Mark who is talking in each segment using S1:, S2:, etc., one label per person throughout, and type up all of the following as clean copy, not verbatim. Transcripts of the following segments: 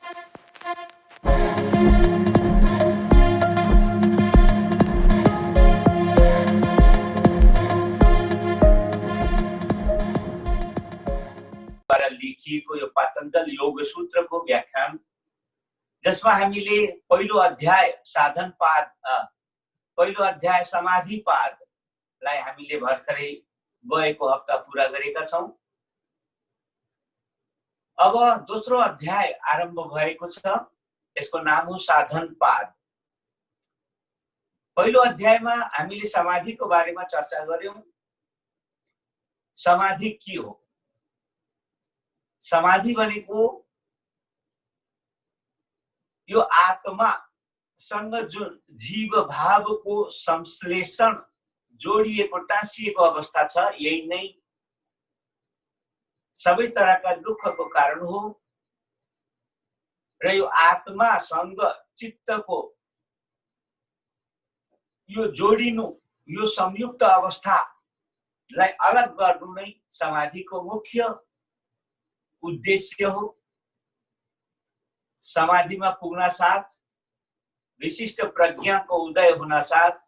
S1: लेखिएको यो पातञ्जल योग सूत्रको व्याख्यान, जसमा हामीले पहिलो अध्याय साधन पाद, पहिलो अध्याय समाधि पादलाई हामीले भर्खरै गएको हप्ता पूरा गरेका छौं। अब दोस्रो अध्याय आरम्भ भएको छ, यसको नाम हो साधन पाद। पहिलो अध्यायमा हामीले समाधिको बारेमा चर्चा गर्यौं। समाधि के हो? समाधि भनेको यो आत्मासँग जुन जीव भावको संश्लेषण जोडिएको टाँसिएको अवस्था छ, यही नै सबै तरहका दुःखको कारण हो। र यो आत्मासँग चित्तको यो जोडिनु, यो संयुक्त अवस्थालाई अलग गर्नु नै समाधिको मुख्य उद्देश्य हो। समाधिमा पुग्न साथ विशिष्ट प्रज्ञाको उदय हुन साथ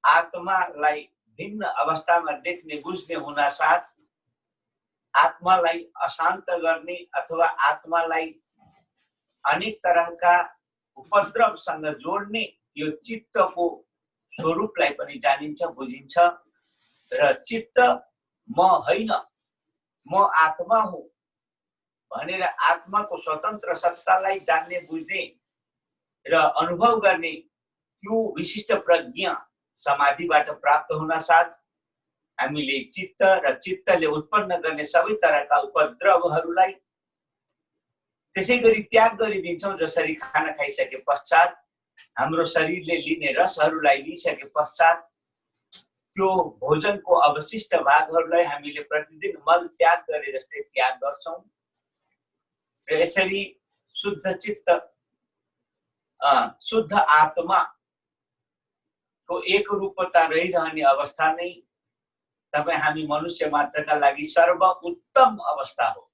S1: आत्मालाई भिन्न अवस्थामा देख्ने बुझ्ने हुन साथ आत्मालाई अशान्त गर्ने अथवा आत्मालाई अनेक तरहका उपद्रवसँग जोड्ने यो चित्तको स्वरूपलाई पनि जानिन्छ, बुझिन्छ। र चित्त म होइन, म आत्मा हुँ भनेर आत्माको स्वतन्त्र सत्तालाई जान्ने, बुझ्ने र अनुभव गर्ने त्यो विशिष्ट प्रज्ञा समाधिबाट प्राप्त हुन साथ हामीले चित्त र चित्तले उत्पन्न गर्ने सबै तरहका उपद्रवहरूलाई त्यसैगरी त्याग गरिदिन्छौं। जसरी खाना खाइसके पश्चात हाम्रो शरीरले लिने रसहरूलाई लिइसके पश्चात त्यो भोजनको अवशिष्ट भागहरूलाई हामीले प्रतिदिन मल त्याग गरे जस्तै त्याग गर्छौं। र यसरी शुद्ध चित्त, शुद्ध आत्मा को एक रूपता रहिरहने अवस्था नै तपाईं हामी मनुष्य मात्रका लागि सर्वोत्तम अवस्था हो।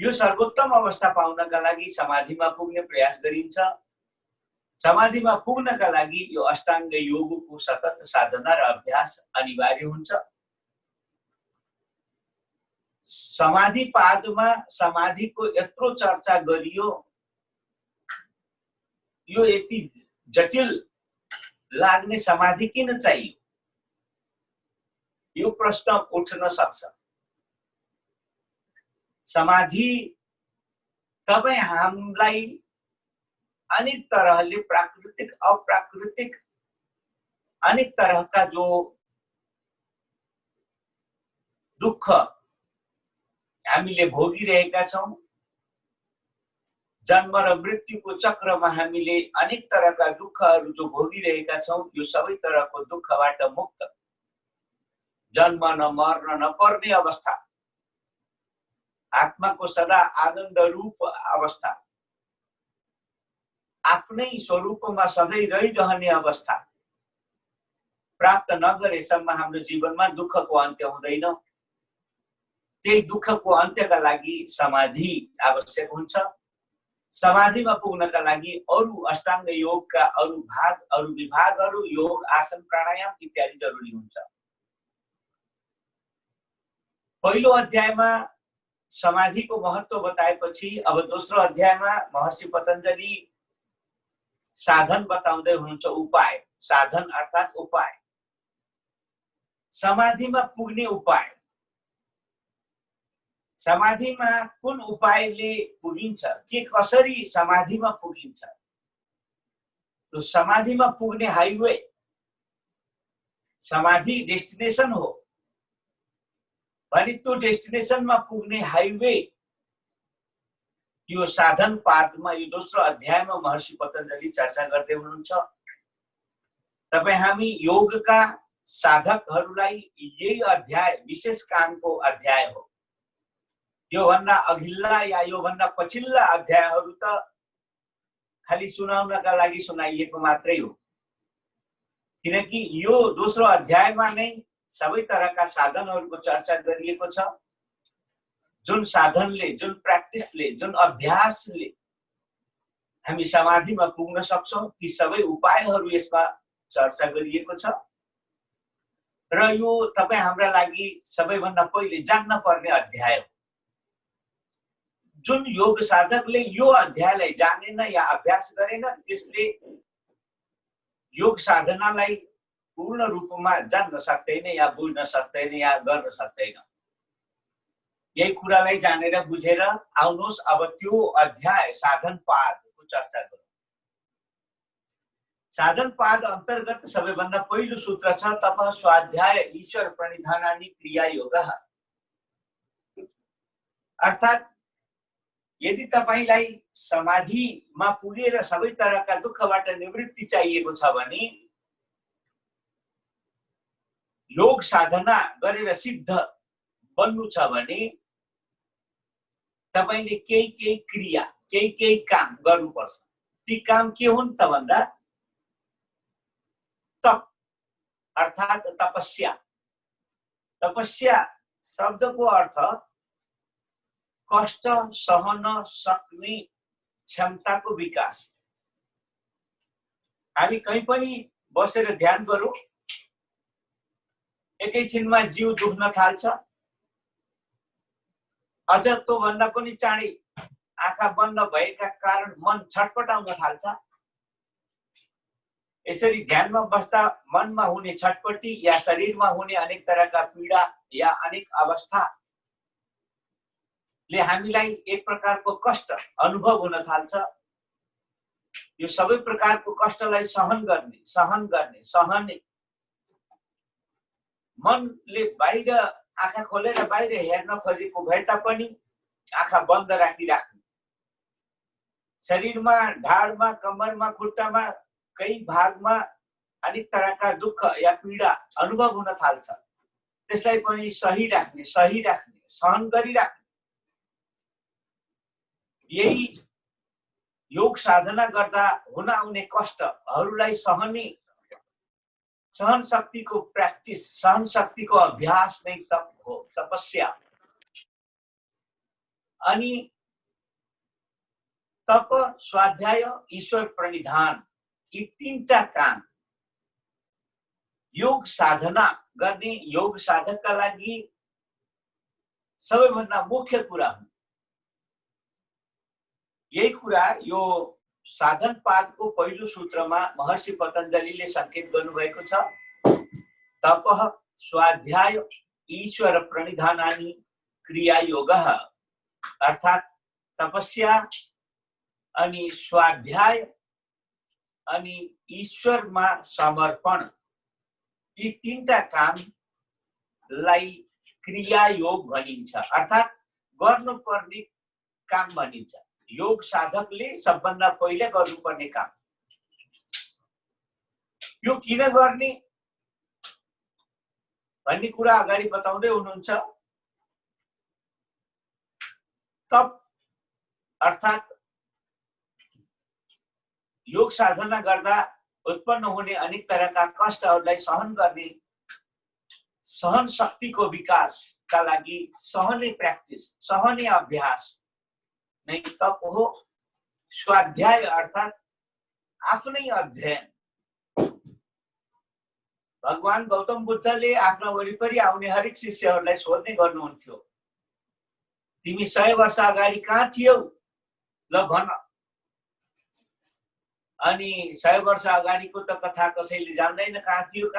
S1: यो सर्वोत्तम अवस्था पाउनका लागि समाधिमा पुग्ने प्रयास गरिन्छ। समाधिमा पुग्नका लागि यो अष्टाङ्ग योगको सतत साधना र अभ्यास अनिवार्य हुन्छ। समाधि पादमा समाधिको यत्रो चर्चा गरियो, यो यति जटिल लाग्ने समाधि किन चाहियो? यो प्रश्न उठ्न सक्छ। समाधि तपाईं हामीलाई अनेक तरहले प्राकृतिक अप्राकृतिक अनेक तरहका जो दुःख हामीले भोगिरहेका छौं, जन्म र मृत्युको चक्रमा हामीले अनेक तरहका दुःखहरू जो भोगिरहेका छौं, यो सबै तरहको दुःखबाट मुक्त, जन्म न मर्न नपर्ने अवस्था, आत्माको सदा आनन्द रूप अवस्था, आफ्नै स्वरूपमा सधैँ रहिरहने अवस्था प्राप्त नगरेसम्म हाम्रो जीवनमा दुःखको अन्त्य हुँदैन। त्यही दुःखको अन्त्यका लागि समाधि आवश्यक हुन्छ। समाधिमा पुग्नका लागि अरु अष्टाङ्ग योगका अरु भाग, अरु विभागहरू, योग, आसन, प्राणायाम इत्यादि जरुरी हुन्छ। पहिलो अध्यायमा समाधिको महत्व बताएपछि अब दोस्रो अध्यायमा महर्षि पतञ्जलि साधन बताउँदै हुनुहुन्छ। उपाय, साधन अर्थात् उपाय, समाधिमा पुग्ने उपाय। समाधिमा कुन उपायले पुगिन्छ, के कसरी समाधिमा पुगिन्छ? तो समाधिमा पुग्ने हाइवे, समाधि डेस्टिनेसन हो भने त्यो डेस्टिनेसनमा पुग्ने हाइवे यो साधन पादमा, यो दोस्रो अध्यायमा महर्षि पतञ्जलि चर्चा गर्दै हुनुहुन्छ। तपाई हामी योगका साधकहरूलाई यही अध्याय विशेष कामको अध्याय हो। यो भन्दा अघिल्ला या यो भन्दा पछिल्ला अध्यायहरू त खाली सुनाउनका लागि सुनाइएको मात्रै हो, किनकि यो दोस्रो अध्यायमा नै सबै तरहका साधनहरूको चर्चा गरिएको छ। जुन साधनले, जुन प्र्याक्टिस प्र्याक्टिसले, जुन अभ्यासले हामी समाधिमा पुग्न सक्छौं, ती सबै उपायहरू यसमा चर्चा गरिएको छ। र यो तपाई हाम्रा लागि सबैभन्दा पहिले जान्न पर्ने अध्याय हो। जुन योग साधकले यो अध्यायलाई जानेन या अभ्यास गरेन, त्यसले योग साधनालाई पूर्ण रूपमा जान्न सक्दैन या बुझ्न सक्दैन या गर्न सक्दैन। यही कुरालाई जानेर बुझेर आउनुहोस् अब त्यो अध्याय साधन पादको चर्चा गरौँ। साधन पाद अन्तर्गत सबैभन्दा पहिलो सूत्र छ तप स्वाध्याय ईश्वर प्रणिधानानि क्रिया योगः। अर्थात् यदि तपाईलाई समाधिमा पुगेर सबै तरहका दुःखबाट निवृत्ति चाहिएको छ भने, योग साधना गरेर सिद्ध बन्नु छ भने तपाईले केही क्रिया, केही काम गर्नुपर्छ। ती काम के हुन् त भन्दा तप अर्थात् तपस्या। तपस्या शब्दको अर्थ कष्ट सहन सक्ने क्षमताको विकास। हामी कहीँ पनि बसेर ध्यान गरौँ, एकैछिनमा जिउ दुख्न थाल्छ, अझ त्यो भन्दा पनि चाँडै आँखा बन्द भएका कारण मन छटपटाउन थाल्छ। यसरी ध्यानमा बस्दा मनमा हुने छटपटी या शरीरमा हुने अनेक तरहका पीडा या अनेक अवस्थाले हामीलाई एक प्रकारको कष्ट अनुभव हुन थाल्छ। यो सबै प्रकारको कष्टलाई सहने मनले बाहिर आँखा खोलेर बाहिर हेर्न खोजेको भए तापनि आँखा बन्द राखिराख्नु। शरीरमा, ढाडमा, कम्मरमा, खुट्टामा कई भागमा अनेक तरहका दुःख या पीडा अनुभव हुन थाल्छ। त्यसलाई पनि सही राख्ने, सहन गरिराख्ने। यही योग साधना गर्दा हुन आउने कष्टहरूलाई सहन शक्तिको प्र्याक्टिस, सहन शक्तिको अभ्यास नै तप हो, तपस्या। अनि तप, स्वाध्याय, ईश्वर प्रणिधान, यी तीनटा काम योग साधना गर्ने योग साधकका लागि सबैभन्दा मुख्य कुरा हुन्। यही कुरा यो साधन पादको पहिलो सूत्रमा महर्षि पतञ्जलिले संकेत गर्नुभएको छ। तपः स्वाध्याय ईश्वर प्रणिधानानि क्रिया योगः। अर्थात् तपस्या अनि स्वाध्याय अनि ईश्वरमा समर्पण, यी तीनटा कामलाई क्रिया योग भनिन्छ। अर्थात् गर्नुपर्ने काम भनिन्छ। योग साधकले सबभन्दा पहिले गर्नुपर्ने काम। यो किन गर्ने भन्ने कुरा अगाडि बताउँदै हुनुहुन्छ। तप अर्थात् योग साधना गर्दा उत्पन्न हुने अनेक तरहका कष्टहरूलाई सहन गर्ने सहन शक्तिको विकासका लागि सहने प्र्याक्टिस, सहने अभ्यास नै तप हो। स्वाध्याय अर्थात् आफ्नै अध्ययन। भगवान गौतम बुद्धले आफ्ना वरिपरि आउने हरेक शिष्यहरूलाई सोध्ने गर्नुहुन्थ्यो, तिमी 100 वर्ष अगाडि कहाँ थियौ, ल भन। अनि 100 वर्ष अगाडिको त कथा कसैले जान्दैन, कहाँ थियो।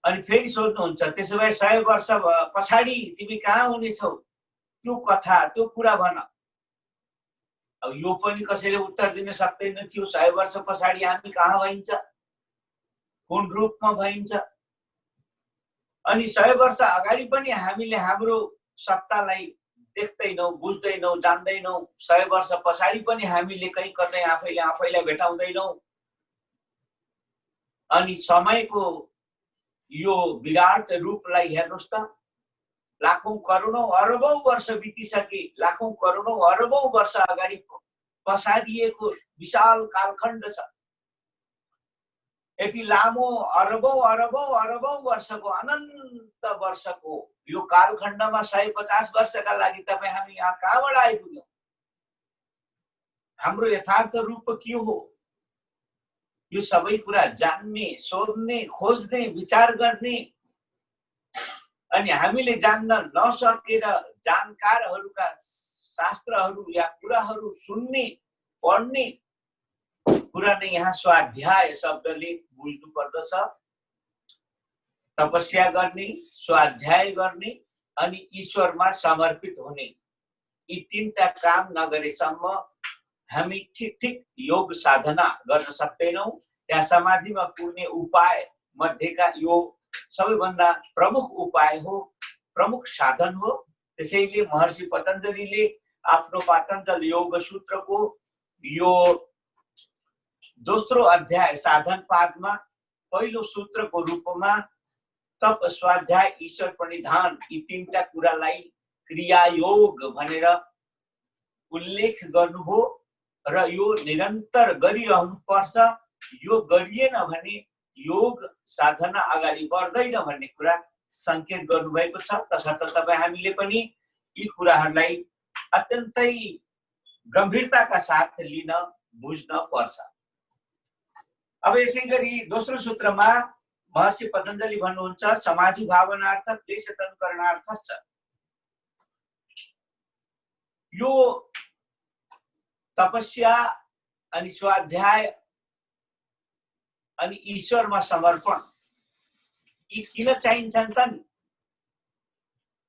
S1: अनि फेरि सोध्नुहुन्छ, त्यसो भए 100 वर्ष पछाडि तिमी कहाँ हुनेछौ, त्यो कथा, त्यो कुरा भन। अब यो पनि कसैले उत्तर दिन सक्दैन थियो। 100 वर्ष पछाडि हामी कहाँ भइन्छ, कुन रूपमा भइन्छ। अनि 100 वर्ष अगाडि पनि हामीले हाम्रो सत्तालाई देख्दैनौं, बुझ्दैनौं, जान्दैनौं। 100 वर्ष पछाडि पनि हामीले कहीँ कतै आफैलाई भेटाउँदैनौं। अनि समयको यो विराट रूपलाई हेर्नुस् त, लाखौं करोडौं अरबौं वर्ष बितिसके, लाखौं करोडौं अरबौं वर्ष अगाडि पसारिएको विशाल कालखण्ड छ। यति लामो अरबौं अरबौं अरबौं वर्षको अनन्त वर्षको यो कालखण्डमा 150 वर्षका लागि तपाईँ हामी यहाँ कहाँबाट आइपुग्यौं? हाम्रो यथार्थ रूप के हो? यो सबै कुरा जान्ने, सोध्ने, खोज्ने, विचार गर्ने अनि हामीले जान्न नसकेर जानकारहरूका शास्त्रहरू या कुराहरू सुन्ने, पढ्ने कुरा नै यहाँ स्वाध्याय शब्दले बुझ्नु पर्दछ। तपस्या गर्ने, स्वाध्याय गर्ने अनि ईश्वरमा समर्पित हुने, यी तीनटा काम नगरेसम्म हामी ठीक योग साधना गर्न सक्दैनौं। या समाधिमा पुग्ने उपाय मध्येका यो सबैभन्दा प्रमुख उपाय हो, प्रमुख साधन हो। त्यसैले महर्षि पतञ्जलिले आफ्नो पातञ्जल योग सूत्रको यो दोस्रो अध्याय साधन पादमा पहिलो सूत्रको रूपमा तप, स्वाध्याय, ईश्वर प्रणिधान यी तीनटा कुरालाई क्रियायोग भनेर उल्लेख गर्नुभयो र यो निरन्तर गरिरहनु पर्छ। यो गरिएन भने योग साधना अगाडि बढ्दैन भन्ने कुरा संकेत गर्नुभएको छ। तसर्थ तपाईँ हामीले पनि यी कुराहरूलाई अत्यन्तै गम्भीरताका साथ लिन बुझ्न पर्छ। अब यसै गरी दोस्रो सूत्रमा महर्षि पतञ्जलि भन्नुहुन्छ समाधि भावनार्थ क्लेश तनुकरणार्थश्च। यो तपस्या अनि स्वाध्याय अनि ईश्वरमा समर्पण यी किन चाहिन्छन् त?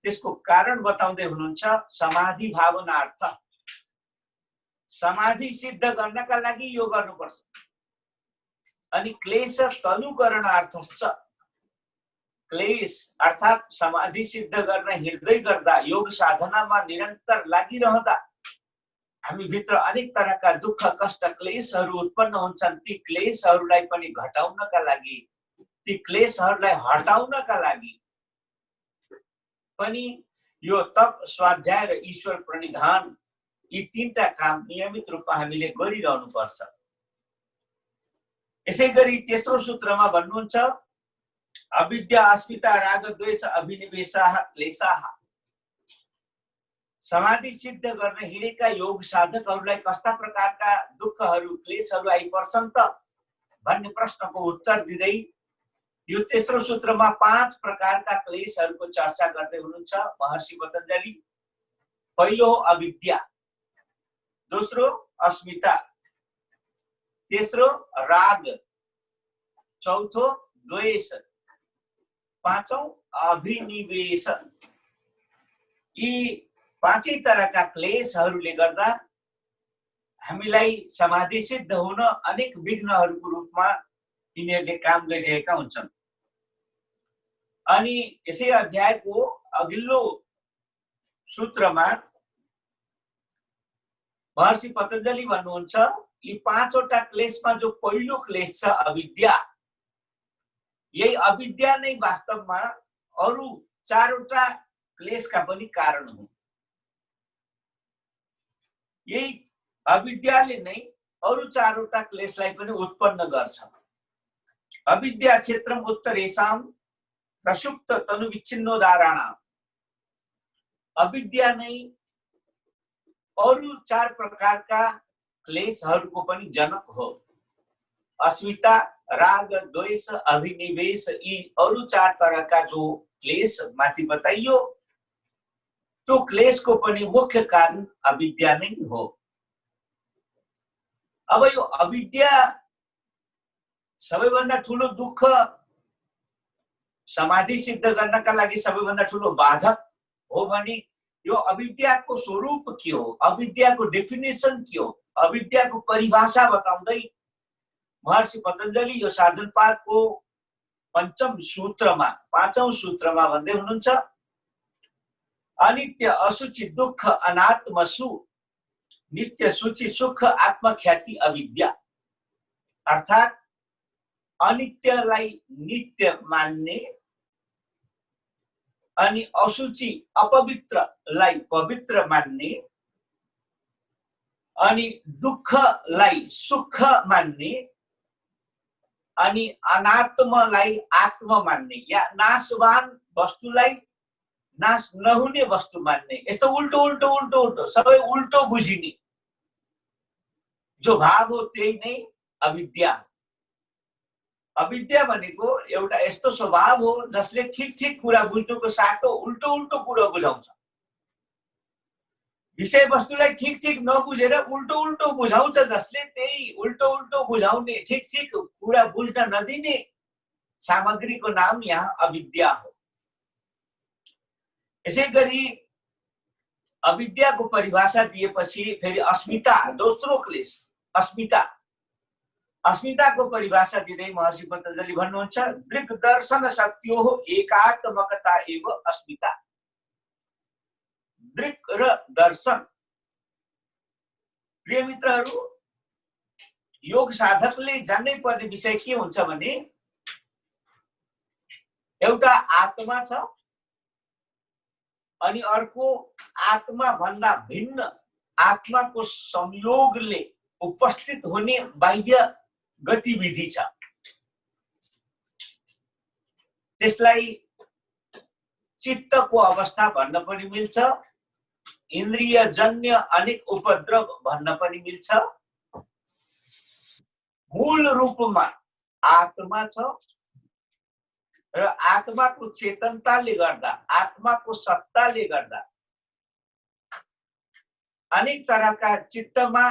S1: त्यसको कारण बताउँदै हुनुहुन्छ समाधि भावनार्थ। समाधि सिद्ध गर्नका लागि यो गर्नुपर्छ। अनि क्लेश तनुकरणार्थश्च, क्लेश अर्थात समाधि सिद्ध गर्न हिँड्दै गर्दा योग साधनामा निरन्तर लागिरहँदा हामी भित्र अनेक तरहका दुःख, कष्ट, क्लेशहरू उत्पन्न हुन्छन्। ती क्लेशहरूलाई पनि घटाउनका लागि, ती क्लेशहरूलाई हटाउनका लागि पनि यो तप, स्वाध्याय र ईश्वर प्रणिधान यी तीनटा काम नियमित रूपमा हामीले गरिरहनु पर्छ। यसै गरी तेस्रो सूत्रमा भन्नुहुन्छ अविद्या, अस्मिता, राग, द्वेष, अभिनिवेशाः, क्लेशाः। समाधि सिद्ध गर्न हिँडेका योग साधकहरूलाई कस्ता प्रकारका दुःखहरू, क्लेशहरू आइपर्छन् त भन्ने प्रश्नको उत्तर दिँदै यो तेस्रो सूत्रमा 5 प्रकारका क्लेशहरूको चर्चा गर्दै हुनुहुन्छ महर्षि पतञ्जलि। पहिलो अविद्या, दोस्रो अस्मिता, तेस्रो राग, चौथो द्वेष, पाँचौं अभिनिवेश। यी 5 तरहका क्लेशहरूले गर्दा हामीलाई समाधि सिद्ध हुन अनेक विघ्नहरूको रूपमा यिनीहरूले काम गरिरहेका हुन्छन्। अनि यसै अध्यायको अघिल्लो सूत्रमा महर्षि पतञ्जलि भन्नुहुन्छ यी 5 वटा क्लेशमा जो पहिलो क्लेश छ अविद्या, यही अविद्या नै वास्तवमा अरु 4 वटा क्लेशका पनि कारण हुन्। यही अविद्याले नै अरु 4 वटा क्लेशलाई पनि उत्पन्न गर्छ। अविद्या क्षेत्रम उत्तरेषां प्रसुप्त तनुविच्छिन्नोदाहरणाम्। अविद्या नै अरु 4 प्रकारका क्लेशहरूको पनि जनक हो। अस्मिता, राग, द्वेष, अभिनिवेश यी अरु 4 तरहका जो क्लेश माथि बताइयो त्यो क्लेशको पनि मुख्य कारण अविद्या नै हो। अब यो अविद्या सबैभन्दा ठूलो दुःख, समाधि सिद्ध गर्नका लागि सबैभन्दा ठूलो बाधक हो भने यो अविद्याको स्वरूप के हो, अविद्याको डेफिनेसन के हो, अविद्याको परिभाषा बताउँदै महर्षि पतञ्जलि यो साधनपादको 5औं सूत्रमा 5औं सूत्रमा भन्दै हुनुहुन्छ अनित्य, असुचि, दुःख, अनात्मसु, नित्य, सुचि, सुख, आत्मख्याति अविद्या। अर्थात अनित्यलाई नित्य मान्ने अनि असुचि, अपवित्रलाई पवित्र मान्ने अनि दुःखलाई सुख मान्ने अनि अनात्मलाई आत्मा मान्ने या नाशवान वस्तुलाई नाश नहुने वस्तु मान्ने, यस्तो उल्टो उल्टो उल्टो उल्टो सबै उल्टो बुझिने जो भाव हो त्यही नै अविद्या हो। अविद्या भनेको एउटा यस्तो स्वभाव हो जसले ठिक ठिक कुरा बुझ्नुको साटो उल्टो उल्टो कुरा बुझाउँछ। विषय वस्तुलाई ठिक ठिक नबुझेर उल्टो उल्टो बुझाउँछ जसले, त्यही उल्टो उल्टो बुझाउने ठिक ठिक कुरा बुझ्न नदिने सामग्रीको नाम यहाँ अविद्या हो। यसै गरी अविद्याको परिभाषा दिएपछि फेरि अस्मिता, दोस्रो क्लेश अस्मिता। अस्मिताको परिभाषा दिँदै महर्षि पतञ्जलि भन्नुहुन्छ दृक् दर्शन शक्तियोः एकात्मकता एव अस्मिता। दृक् र दर्शन, प्रिय मित्रहरू, योग साधकले जान्नै पर्ने विषय के हुन्छ भने एउटा आत्मा छ अनि अर्को आत्मा भन्दा भिन्न आत्माको संयोगले उपस्थित हुने बाह्य गतिविधि छ। त्यसलाई चित्तको अवस्था भन्न पनि मिल्छ, इन्द्रियजन्य अनेक उपद्रव भन्न पनि मिल्छ। मूल रूपमा आत्मा छ र आत्माको चेतनताले गर्दा, आत्माको सत्ताले गर्दा अनेक तरहका चित्तमा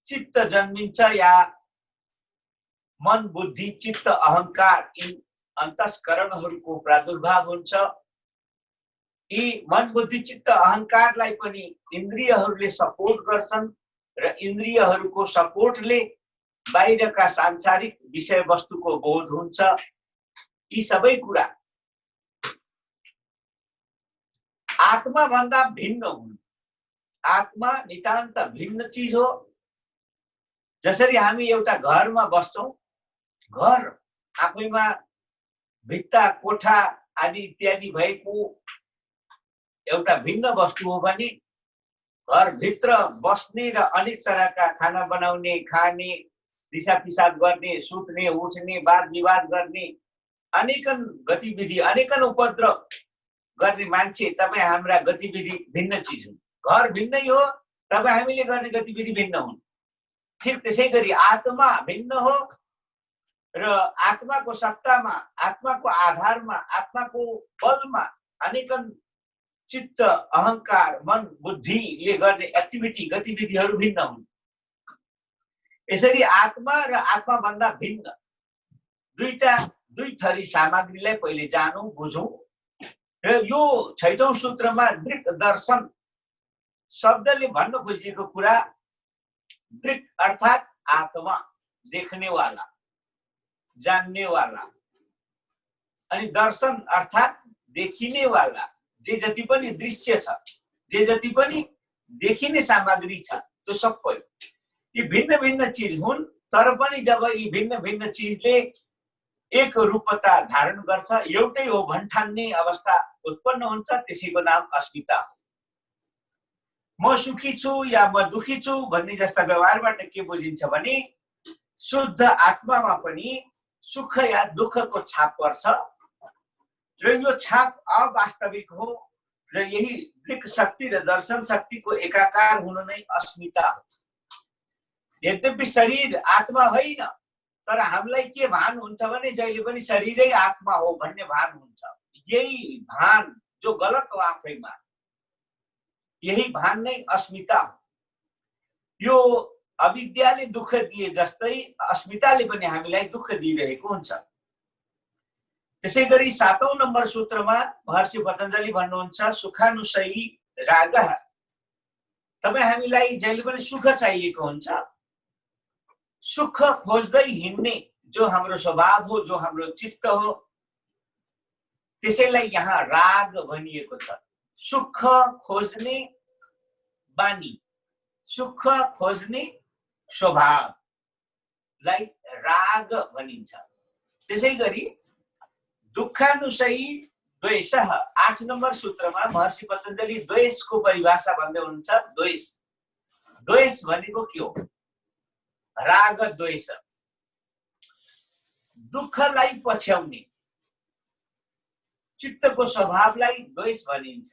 S1: चित्त जन्मिन्छ या मन बुद्धि चित्त अहंकार यी अन्तस्करणहरूको प्रादुर्भाव हुन्छ। यी मन बुद्धि चित्त अहंकारलाई पनि इन्द्रियहरूले सपोर्ट गर्छन् र इन्द्रियहरूको सपोर्टले बाहिरका सांसारिक विषय वस्तुको बोध हुन्छ। यी सबै कुरा आत्मा भन्दा भिन्न हुन्। आत्मा नितान्त भिन्न चीज हो। जसरी हामी एउटा घरमा बस्छौं, घर आफैमा भित्ता कोठा आदि इत्यादि भएको एउटा भिन्न वस्तु हो भने घरभित्र बस्ने र अनेक तरहका खाना बनाउने, खाने, दिशा पिसाब गर्ने, सुत्ने, उठ्ने, वाद विवाद गर्ने, अनेकन गतिविधि, अनेकन उपद्रव गर्ने मान्छे तपाईँ हाम्रा गतिविधि भिन्न चिज हुन्। घर भिन्नै हो, तपाईँ हामीले गर्ने गतिविधि भिन्न हुन्। ठिक त्यसै गरी आत्मा भिन्न हो र आत्माको सत्तामा, आत्माको आधारमा, आत्माको बलमा अनेकन चित्त अहंकार मन बुद्धिले गर्ने एक्टिभिटी गतिविधिहरू भिन्न हुन्। यसरी आत्मा र आत्मा भन्दा भिन्न दुई थरी सामग्रीलाई पहिले जानौं, बुझौं र यो 6औं सूत्रमा दृक् दर्शन शब्दले भन्न खोजिएको कुरा, दृक् अर्थात आत्मा, देखने वाला, जानने वाला, अनि दर्शन अर्थात देखिने वाला, जे जति पनि दृश्य छ, जे जति पनि देखिने सामग्री छ, त्यो सबै यी भिन्न भिन्न चीज हुन्। तर पनि जब यी भिन्न भिन्न चीजले एक रूपता धारण गर्छ, एउटै हो भन्ठान्ने अवस्था उत्पन्न हुन्छ, त्यसैको नाम अस्मिता हो। म सुखी छु या म दुखी छु भन्ने जस्ता व्यवहारबाट के बुझिन्छ भने शुद्ध आत्मामा पनि सुख या दुःखको छाप पर्छ र यो छाप अवास्तविक हो र यही दृक् शक्ति र दर्शन शक्तिको एकाकार हुनु नै अस्मिता हो। यद्यपि शरीर आत्मा होइन, तर हामीलाई के भान हुन्छ भने जहिले पनि शरीरै आत्मा हो भन्ने भान हुन्छ। यही भान जो गलत हो आफैमा, यही भान नै अस्मिता हो। यो अविद्याले दुःख दिए जस्तै अस्मिताले पनि हामीलाई दुःख दिइरहेको हुन्छ। त्यसै गरी 7औं नम्बर सूत्रमा महर्षि पतञ्जलि भन्नुहुन्छ सुखानुसयी रागः। तपाईँ हामीलाई जहिले पनि सुख चाहिएको हुन्छ, सुख खोज्दै हिँड्ने जो हाम्रो स्वभाव हो, जो हाम्रो चित्त हो, त्यसैलाई यहाँ राग भनिएको छ। सुख खोज्ने बानी, सुख खोज्ने स्वभावलाई राग भनिन्छ। त्यसै गरी दुःखानुसयी द्वेषः 8 नम्बर सूत्रमा महर्षि पतञ्जलि द्वेषको परिभाषा भन्दै हुनुहुन्छ। द्वेष भनेको के हो? राग द्वेष। दुःखलाई पछ्याउने चित्तको स्वभावलाई द्वेष भनिन्छ।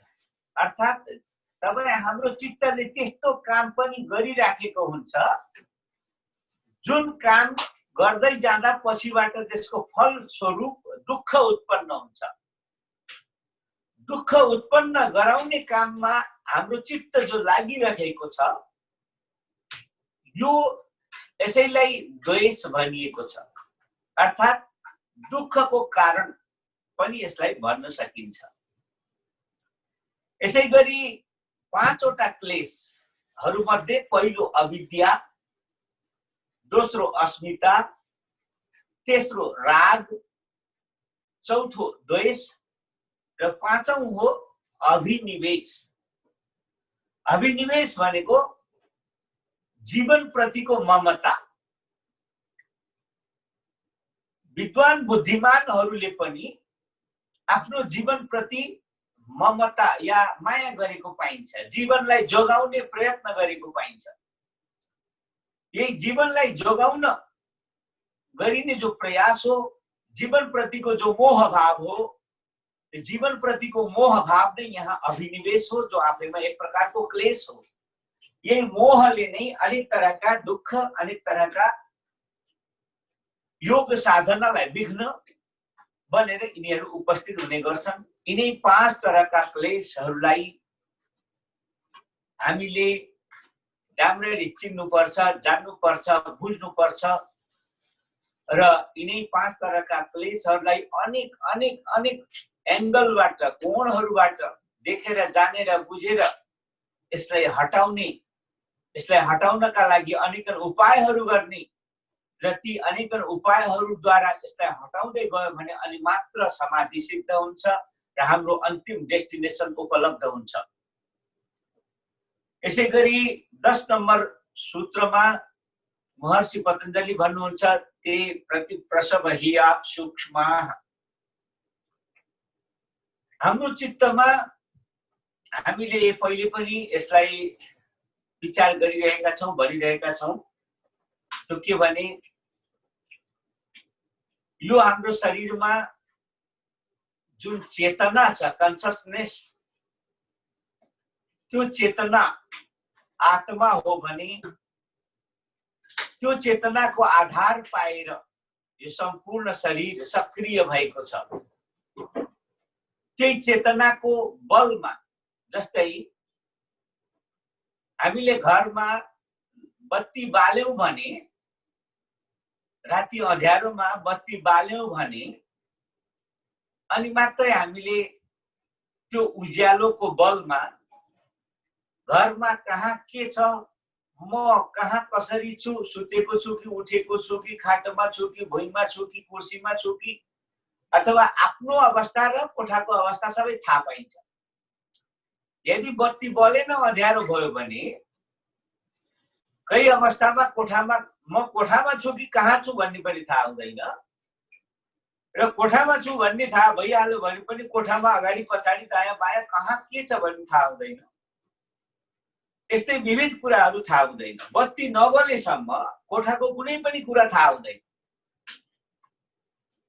S1: अर्थात् तपाईँ हाम्रो चित्तले त्यस्तो काम पनि गरिराखेको हुन्छ जुन काम गर्दै जाँदा पछिबाट त्यसको फलस्वरूप दुःख उत्पन्न हुन्छ। दुःख उत्पन्न गराउने काममा हाम्रो चित्त जो लागिरहेको छ यो यसैलाई द्वेष भनिएको छ। अर्थात् दुःखको कारण पनि यसलाई भन्न सकिन्छ। यसै गरी 5 वटा क्लेशहरूमध्ये पहिलो अविद्या, दोस्रो अस्मिता, तेस्रो राग, चौथो द्वेष र पाँचौं हो अभिनिवेश। अभिनिवेश भनेको जीवन प्रतिको ममता। विद्वान बुद्धिमानहरूले पनि आफ्नो जीवन प्रति ममता या माया गरेको पाइन्छ, जीवनलाई जोगाउने प्रयत्न गरेको पाइन्छ। यही जीवनलाई जोगाउन गरिने जो प्रयास हो, जीवन प्रतिको जो मोह भाव हो, जीवन प्रतिको मोह भाव नै यहाँ अभिनिवेश हो, जो आफैमा एक प्रकारको क्लेश हो। यही मोहले नै अनेक तरहका दुःख, अनेक तरहका योग साधनालाई विघ्न बनेर यिनीहरू उपस्थित हुने गर्छन्। यिनै 5 तरहका क्लेशहरूलाई हामीले राम्ररी चिन्नुपर्छ, जान्नुपर्छ, बुझ्नुपर्छ र यिनै 5 तरहका क्लेशहरूलाई अनेक अनेक अनेक एंगलबाट, कोणहरूबाट देखेर, जानेर, बुझेर यसलाई हटाउनका लागि अनेकन उपायहरू गर्ने र ती अनेकन उपायहरूद्वारा यसलाई हटाउँदै गयो भने अनि मात्र समाधि सिद्ध हुन्छ र हाम्रो अन्तिम डेस्टिनेसन उपलब्ध हुन्छ। यसै गरी 10 नम्बर सूत्रमा महर्षि पतञ्जलि भन्नुहुन्छ ते प्रति प्रसवहिया सूक्ष्माः। हाम्रो चित्तमा हामीले पहिले पनि यसलाई विचार गरिरहेका छौं, भनिरहेका छौं। त्यो के भने यो हाम्रो शरीरमा जुन चेतना छ, कन्सियसनेस, त्यो चेतना आत्मा हो भने त्यो चेतनाको आधार पाएर यो सम्पूर्ण शरीर सक्रिय भएको छ। त्यही चेतनाको बलमा, जस्तै हामीले घरमा बत्ती बाल्यौं भने, राति अँध्यारोमा बत्ती बाल्यौं भने अनि मात्रै हामीले त्यो उज्यालोको बलमा घरमा कहाँ के छ, म कहाँ कसरी छु, सुतेको छु कि उठेको छु कि खाटमा छु कि भुइँमा छु कि कुर्सीमा छु कि, अथवा आफ्नो अवस्था र कोठाको अवस्था सबै थाहा पाइन्छ। यदि बत्ती बलेन, अँध्यारो भयो भने कही अवस्थामा कोठामा म कोठामा छु कि कहाँ छु भन्ने पनि थाहा हुँदैन र कोठामा छु भन्ने थाहा भइहाल्यो भने पनि कोठामा अगाडि पछाडि दायाँ बायाँ कहाँ के छ भन्ने थाहा हुँदैन। यस्तै विविध कुराहरू थाहा हुँदैन। बत्ती नबलेसम्म कोठाको कुनै पनि कुरा थाहा हुँदैन।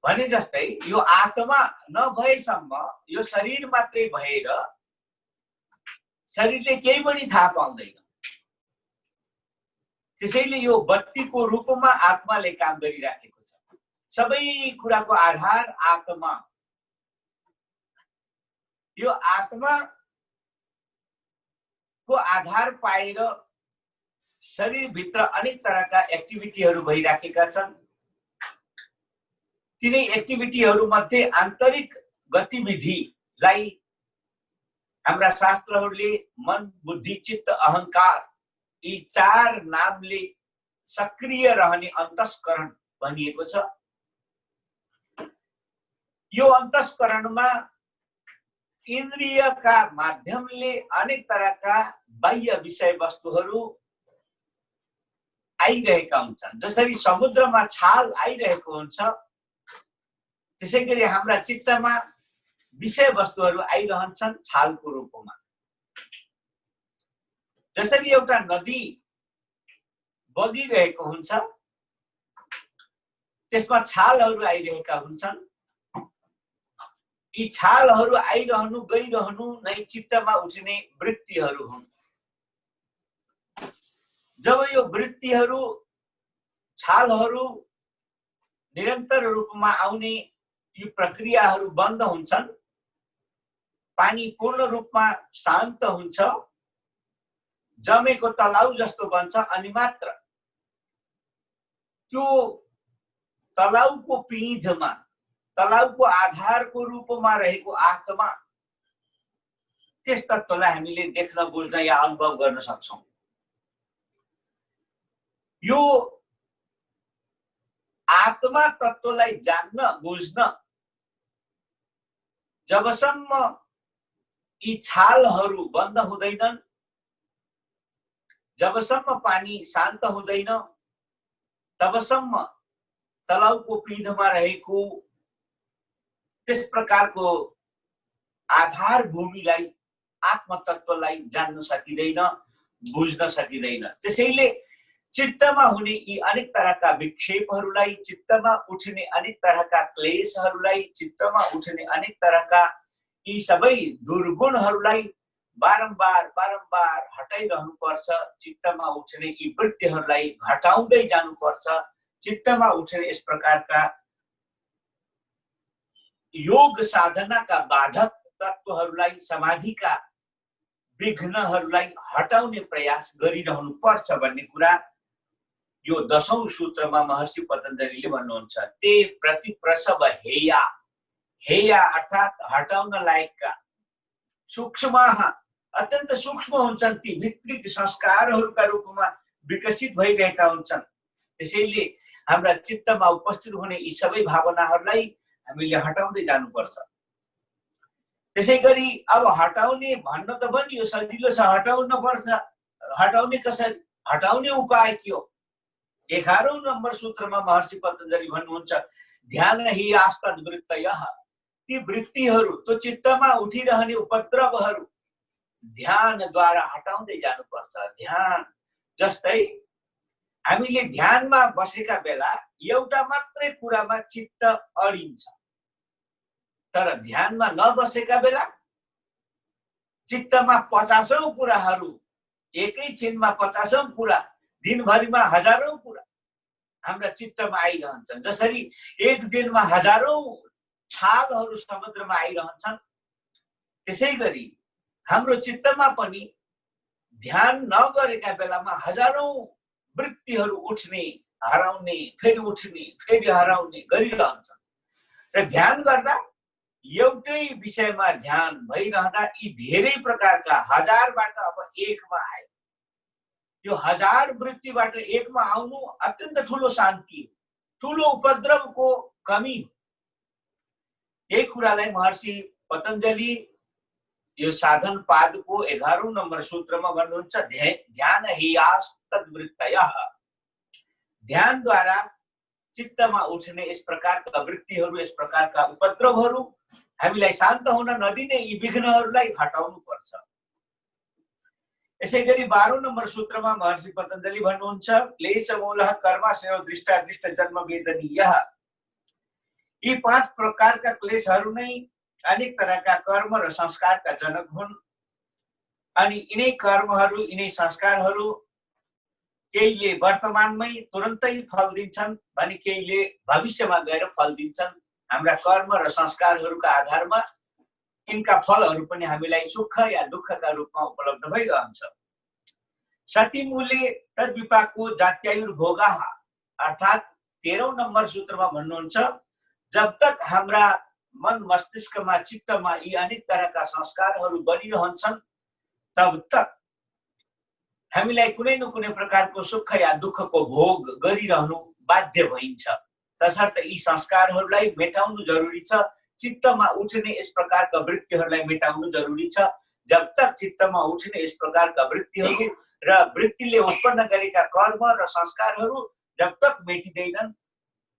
S1: भने जस्तै यो आत्मा नभएसम्म यो शरीर मात्रै भएर शरीरले केही पनि थाहा पाउँदैन। त्यसैले यो बत्तीको रूपमा आत्माले काम गरिराखेको छ। सबै कुराको आधार आत्मा। यो आत्मा को आधार पाएर शरीरभित्र अनेक तरहका एक्टिभिटीहरू भइराखेका छन्। तिनै एक्टिभिटीहरू मध्ये आन्तरिक गतिविधिलाई हाम्रा शास्त्रहरूले मन, बुद्धि, चित्त, अहंकार यी 4 नामले सक्रिय रहने अन्तस्करण भनिएको छ। यो अन्तस्करणमा इन्द्रियका माध्यमले अनेक तरहका बाह्य विषय वस्तुहरू आइरहेका हुन्छन्। जसरी समुद्रमा छाल आइरहेको हुन्छ, त्यसै गरी हाम्रा चित्तमा विषय वस्तुहरू आइरहन्छन् छालको रूपमा। जसरी एउटा नदी बगिरहेको हुन्छ, त्यसमा छालहरू आइरहेका हुन्छन्। यी छालहरू आइरहनु गइरहनु नै चित्तमा उठ्ने वृत्तिहरू हुन्। जब यो वृत्तिहरू छालहरू निरन्तर रूपमा आउने यी प्रक्रियाहरू बन्द हुन्छन्, पानी पूर्ण रूपमा शान्त हुन्छ, जमेको तलाउ जस्तो बन्छ, अनि मात्र त्यो तलाउको पिँधमा, तलाउको आधारको रूपमा रहेको आत्मा, त्यस तत्त्वलाई हामीले देख्न, बुझ्न या अनुभव गर्न सक्छौं। यो आत्मा तत्त्वलाई जान्न, बुझ्न जबसम्म यी छालहरू बन्द हुँदैनन्, जबसम्म पानी शान्त हुँदैन, तबसम्म तलाउको पिँधमा रहेको त्यस प्रकारको आधार भूमिलाई, आत्मतत्त्वलाई जान्न सकिँदैन, बुझ्न सकिँदैन। त्यसैले चित्तमा हुने यी अनेक तरहका विक्षेपहरूलाई, चित्तमा उठ्ने अनेक तरहका क्लेशहरूलाई, चित्तमा उठ्ने अनेक तरहका यी सबै दुर्गुणहरूलाई बारम्बार बारम्बार हटाइरहनु पर्छ। चित्तमा उठ्ने यी वृत्तिहरूलाई घटाउँदै जानुपर्छ। चित्तमा उठ्ने यस प्रकारका योग साधनाका बाधक तत्त्वहरूलाई, समाधिका विघ्नहरूलाई हटाउने प्रयास गरिरहनु पर्छ भन्ने कुरा यो 10औं सूत्रमा महर्षि पतञ्जलिले भन्नुहुन्छ। ते प्रतिप्रसव हेया, हेया अर्थात् हटाउन लायकका, सूक्ष्मः अत्यन्त सूक्ष्म हुन्छन्, ती भित्रिक संस्कारहरूका रूपमा विकसित भइरहेका हुन्छन्। त्यसैले हाम्रा चित्तमा उपस्थित हुने यी सबै भावनाहरूलाई हामीले हटाउँदै जानुपर्छ। त्यसैगरी अब हटाउने भन्न त भनियो, सजिलो छ, हटाउन पर्छ। हटाउने कसरी, हटाउने उपाय के हो? 11औं नम्बर सूत्रमा महर्षि पतञ्जलि भन्नुहुन्छ, ध्यान हि आस्तद वृत्तयः, ती वृत्तिहरू, त्यो चित्तमा उठिरहने उपद्रवहरू ध्यानद्वारा हटाउँदै जानुपर्छ। ध्यान जस्तै हामीले ध्यानमा बसेका बेला एउटा मात्रै कुरामा चित्त अडिन्छ, तर ध्यानमा नबसेका बेला चित्तमा 50औं कुराहरू, एकैछिनमा 50औं कुरा, दिनभरिमा हजारौं कुरा हाम्रा चित्तमा आइरहन्छन्। जसरी एक दिनमा हजारौं छालहरू समुद्रमा आइरहन्छन्, त्यसै गरी हाम्रो चित्तमा पनि ध्यान नगरेका बेलामा हजारौं वृत्तिहरू उठ्ने, हराउने, फेरि उठ्ने, फेरि हराउने गरिरहन्छन्। र ध्यान गर्दा एउटै विषयमा ध्यान भइरहँदा यी धेरै प्रकारका हजारबाट अब एकमा आए। यो हजार वृत्तिबाट एकमा आउनु अत्यन्त ठूलो शान्ति, ठूलो उपद्रवको कमी। यही कुरालाई महर्षि पतञ्जलि यो साधन पादको 11औं नम्बर सूत्रमा भन्नुहुन्छ, ध्यान हियास्तद वृत्तयः, ध्यानद्वारा चित्तमा उठ्ने यस प्रकारका वृत्तिहरू, यस प्रकारका उपद्रवहरू हामीलाई शान्त हुन नदिने यी विघ्नहरूलाई हटाउनु पर्छ। यसैगरी 12औं नम्बर सूत्रमा महर्षि पतञ्जलि भन्नुहुन्छ, क्लेशमूलः कर्माशयो दृष्टादृष्ट जन्म वेदनीयः, यी 5 प्रकारका क्लेशहरू नै अनेक तरहका कर्म र संस्कारका जनक हुन्। अनि यिनै कर्महरू, यिनै संस्कारहरू केहीले वर्तमानमै तुरन्तै फल दिन्छन् भने केहीले भविष्यमा गएर फल दिन्छन्। हाम्रा कर्म र संस्कारहरूका आधारमा यिनका फलहरू पनि हामीलाई सुख या दुःखका रूपमा उपलब्ध भइरहन्छ। सतिमूले तद्विपाको जात्यायुर्भोगाः, अर्थात् 13औं नम्बर सूत्रमा भन्नुहुन्छ, जब तक हाम्रा मन मस्तिष्कमा, चित्तमा यी अनेक तरहका संस्कारहरू बनिरहन्छन्, तब तक हामीलाई कुनै न कुनै प्रकारको सुख या दुःखको भोग गरिरहनु बाध्य भइन्छ। तसर्थ यी संस्कारहरूलाई मेटाउनु जरुरी छ। चित्तमा उठ्ने यस प्रकारका वृत्तिहरूलाई मेटाउनु जरुरी छ। जब तक चित्तमा उठ्ने यस प्रकारका वृत्तिहरू र वृत्तिले उत्पन्न गरेका कर्म र संस्कारहरू जब तक मेटिँदैनन्,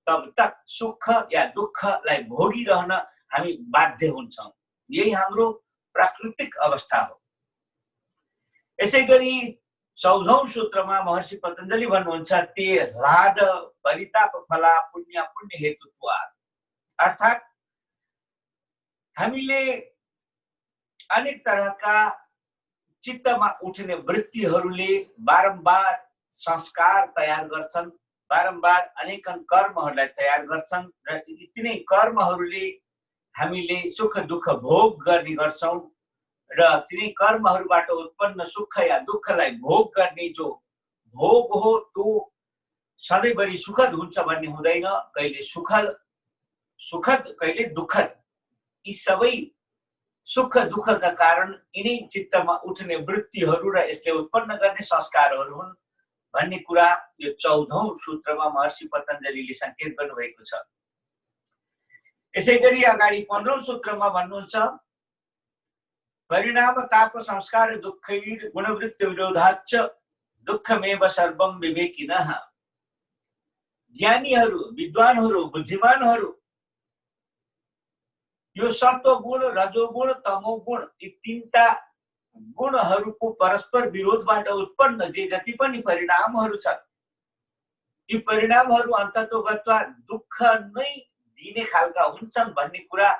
S1: तब तक सुख या दुःखलाई भोगिरहन हामी बाध्य हुन्छौं। यही हाम्रो प्राकृतिक अवस्था हो। यसैगरी 14औं सूत्रमा महर्षि पतञ्जलि भन्नुहुन्छ ते राध परिताप फला पुण्य पुण्य हेतुत्वात्, अर्थात् हामीले अनेक तरहका चित्तमा उठ्ने वृत्तिहरूले बारम्बार संस्कार तयार गर्छन्, बारम्बार अनेकन कर्महरूलाई तयार गर्छन् र तिनै कर्महरूले हामीले सुख दुःख भोग गर्ने गर्छौं र तिनै कर्महरूबाट उत्पन्न सुख या दुःखलाई भोग गर्ने जो भोग हो त्यो सधैँभरि सुखद हुन्छ भन्ने हुँदैन, कहिले सुखद कहिले दुःखद। यी सबै सुख दुःखका कारण यिनै चित्तमा उठ्ने वृत्तिहरू र यसले उत्पन्न गर्ने संस्कारहरू हुन् भन्ने कुरा यो 14औं सूत्रमा महर्षि पतञ्जलिले संकेत गर्नुभएको छ। यसैगरी अगाडि 15औं सूत्रमा भन्नुहुन्छ परिणाम ताप संस्कार दुःखैर गुणवृत्ति विरोधाच्च दुःखमेव सर्वं विवेकिनः। ज्ञानीहरू, विद्वानहरू, बुद्धिमानहरू यो सत्व गुण, रजोगुण, तमोगुण यी तीनटा गुणहरूको परस्पर विरोधबाट उत्पन्न जे जति पनि परिणामहरू छन्, यी परिणामहरू अन्ततोगत्वा दुःख नै दिने खालका हुन्छन् भन्ने कुरा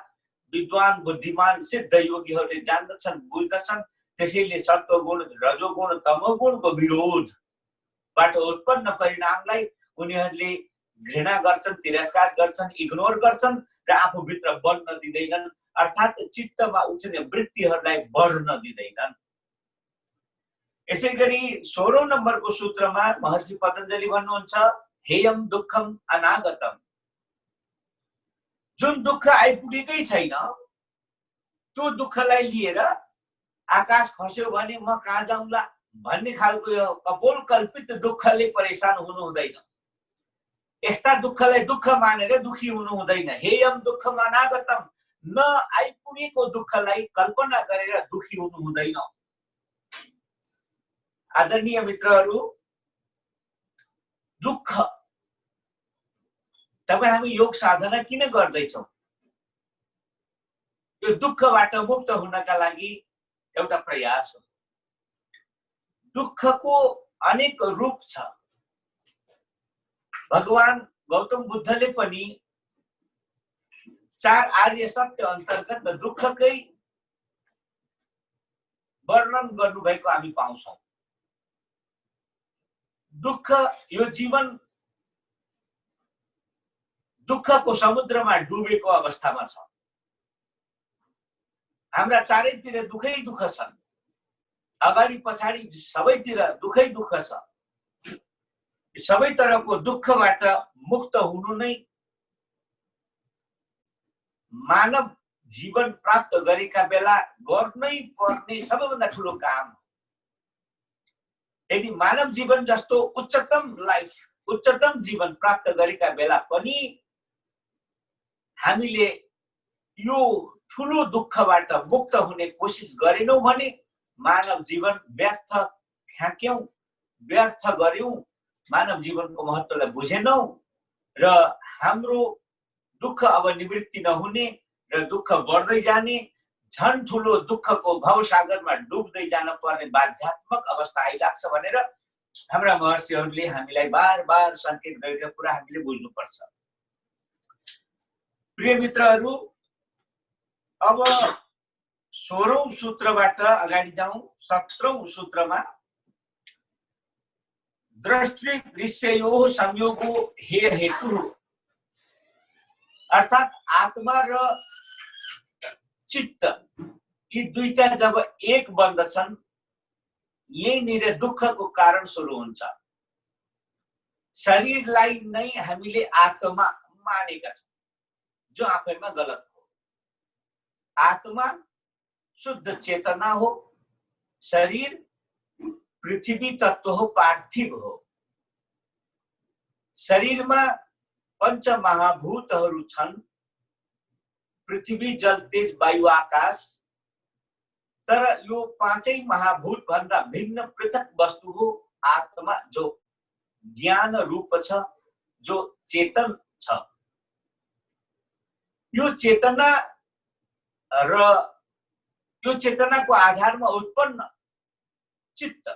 S1: विद्वान, बुद्धिमान, सिद्ध योगीहरूले जान्दछन्, बुझ्दछन्। त्यसैले सत्वगुण, रजोगुण, तमोगुणको विरोधबाट उत्पन्न परिणामलाई उनीहरूले घृणा गर्छन्, तिरस्कार गर्छन्, इग्नोर गर्छन् र आफूभित्र बढ्न दिँदैनन्, अर्थात् चित्तमा उठ्ने वृत्तिहरूलाई बढ्न दिँदैनन्। यसैगरी 16औं नम्बरको सूत्रमा महर्षि पतञ्जलि भन्नुहुन्छ हेयम दुःखम अनागतम। जुन दुःख आइपुगेकै छैन त्यो दुःखलाई लिएर आकाश खस्यो भने म कहाँ जाउँला भन्ने खालको यो कपोल कल्पित दुःखले परेशान हुनु हुँदैन। यस्ता दुःखलाई दुःख मानेर दुखी हुनु हुँदैन। हेयम दुःखम अनागतम, न आइपुगेको दुःखलाई कल्पना गरेर दुखी हुनु हुँदैन। आदरणीय मित्रहरू, दुःख तपाईँ हामी योग साधना किन गर्दैछौँ? यो दुःखबाट मुक्त हुनका लागि एउटा प्रयास हो। दुःखको अनेक रूप छ। भगवान गौतम बुद्धले पनि 4 आर्य सत्य अन्तर्गत दुःखकै वर्णन गर्नुभएको हामी पाउँछौं। दुःख यो जीवन दुःखको समुद्रमा डुबेको अवस्थामा छ। हाम्रा चारैतिर दुःखै दुःख छन्, अगाडि पछाडि सबैतिर दुःखै दुःख छ। सबै तरहको दुःखबाट मुक्त हुनु नै मानव जीवन प्राप्त गरेका बेला गर्नै पर्ने सबैभन्दा ठुलो काम। यदि मानव जीवन जस्तो उच्चतम लाइफ, उच्चतम जीवन प्राप्त गरेका बेला पनि हामीले यो ठुलो दुःखबाट मुक्त हुने कोसिस गरेनौं भने मानव जीवन व्यर्थ फ्याँक्यौं, व्यर्थ गर्यौं, मानव जीवनको महत्त्वलाई बुझेनौं र हाम्रो दुःख अब निवृत्ति नहुने र दुःख बढ्दै जाने, झन् ठुलो दुःखको भवसागरमा डुब्दै जान पर्ने बाध्यात्मक अवस्था आइलाग्छ भनेर हाम्रा महर्षिहरूले हामीलाई बार बार संकेत गरेका कुरा हामीले बुझ्नुपर्छ। प्रिय मित्रहरू, अब 16औं सूत्रबाट अगाडि जाउँ। 17औं सूत्रमा दृष्टि दृश्ययोः संयोगो हेय हेतु, अर्थात् आत्मा र चित्त यी दुईटा जब एक बन्दछन् यहीँनिर दुःखको कारण सुरु हुन्छ। शरीरलाई नै हामीले आत्मा मानेका छौँ, जो आफैमा गलत हो। आत्मा शुद्ध चेतना हो, शरीर पृथ्वी तत्व हो, पार्थिव हो। शरीरमा पंच महाभूतहरू छन्, पृथ्वी, जल, तेज, वायु, आकाश। तर यो पाँचै महाभूत भन्दा भिन्न पृथक वस्तु हो आत्मा, जो ज्ञान रूप छ, जो चेतन छ। यो चेतना र यो चेतनाको आधारमा उत्पन्न चित्त,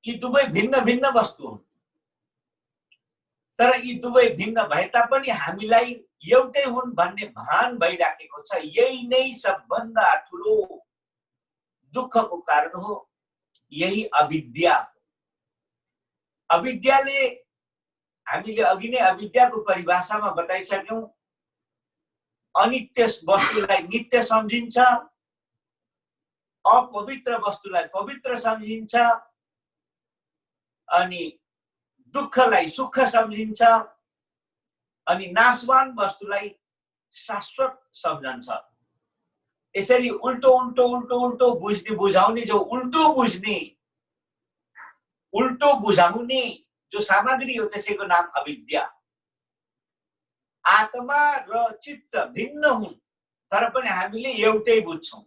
S1: यी दुवै भिन्न भिन्न वस्तु हुन्, तर यी दुवै भिन्न भए तापनि हामीलाई एउटै हुन् भन्ने भान भइराखेको छ। यही नै सबभन्दा ठुलो दुःखको कारण हो, यही अविद्या। अविद्याले, हामीले अघि नै अविद्याको परिभाषामा बताइसक्यौं, अनित्य वस्तुलाई नित्य सम्झिन्छ, अपवित्र वस्तुलाई पवित्र सम्झिन्छ, अनि दुःखलाई सुख सम्झिन्छ, अनि नाशवान वस्तुलाई शाश्वत सम्झन्छ। यसरी उल्टो उल्टो उल्टो उल्टो बुझ्ने बुझाउने, जो उल्टो बुझ्ने उल्टो बुझाउने जो सामग्री हो त्यसैको नाम अविद्या। आत्मा र चित्त भिन्न हुन्, तर पनि हामीले एउटै बुझ्छौं।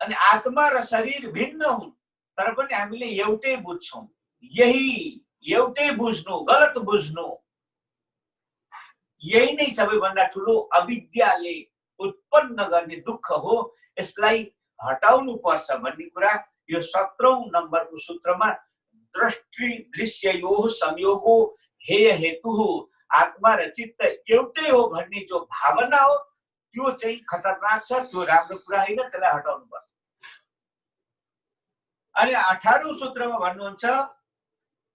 S1: अनि आत्मा र शरीर भिन्न हुन्, तर पनि हामीले एउटै बुझ्छौं। यही एउटै बुझ्नु, गलत बुझ्नु, यही नै सबैभन्दा ठुलो अविद्याले उत्पन्न गर्ने दुःख हो। यसलाई हटाउनु पर्छ भन्ने कुरा यो 17औं नम्बरको सूत्रमा दृष्टि दृश्ययोः संयोगो हेय हेतुः, आत्मा र चित्त एउटै हो भन्ने जो भावना हो त्यो चाहिँ खतरनाक छ, त्यो राम्रो कुरा होइन, त्यसलाई हटाउनु पर्छ। अनि 18औं सूत्रमा भन्नुहुन्छ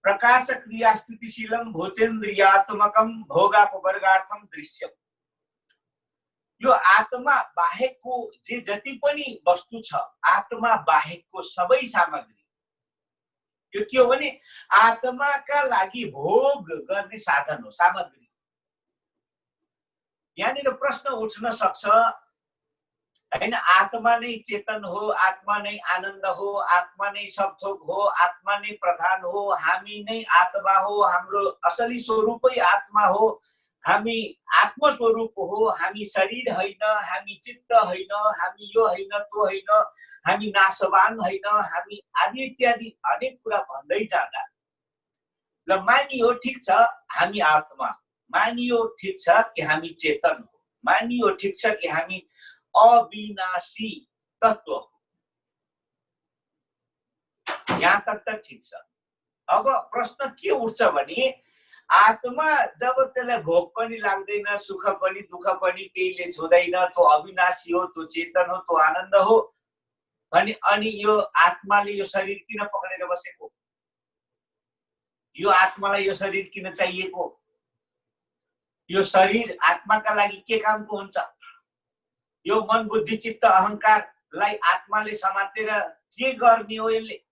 S1: प्रकाश क्रिया स्थितिशीलम भूतेन्द्रियात्मकम भोगापवर्गार्थम दृश्यम। यो आत्मा बाहेकको जे जति पनि वस्तु छ, आत्मा बाहेकको सबै सामग्री, यो के हो भने आत्माका लागि भोग गर्ने साधन हो, सामग्री। यहाँनिर प्रश्न उठ्न सक्छ, हैन, आत्मा नै चेतन हो, आत्मा नै आनन्द हो, आत्मा नै सबथोक हो, आत्मा नै प्रधान हो, हामी नै आत्मा हो, हाम्रो असली स्वरूपै आत्मा हो, हामी आत्मस्वरूप हो, हामी शरीर होइन, हामी चित्त होइन, हामी यो होइन त्यो होइन, हामी नाशवान होइन, हामी आदि इत्यादि अनेक कुरा भन्दै जाँदा ल मानियो ठिक छ हामी आत्मा, मानियो ठिक छ कि हामी चेतन हो, मानियो ठिक छ कि हामी अविनाशी तत्व हो, यहाँ तक त ठिक छ। अब प्रश्न के उठ्छ भने आत्मा जब त्यसलाई भोग पनि लाग्दैन, सुख पनि दुःख पनि केहीले छुँदैन, त्यो अविनाशी हो, त्यो चेतन हो, त्यो आनन्द हो भने अनि यो आत्माले यो शरीर किन पक्रेर बसेको? यो आत्मालाई यो शरीर किन चाहिएको? यो शरीर आत्माका लागि के कामको हुन्छ? यो मन बुद्धि चित्त अहंकारलाई आत्माले समातेर के गर्ने हो? यसले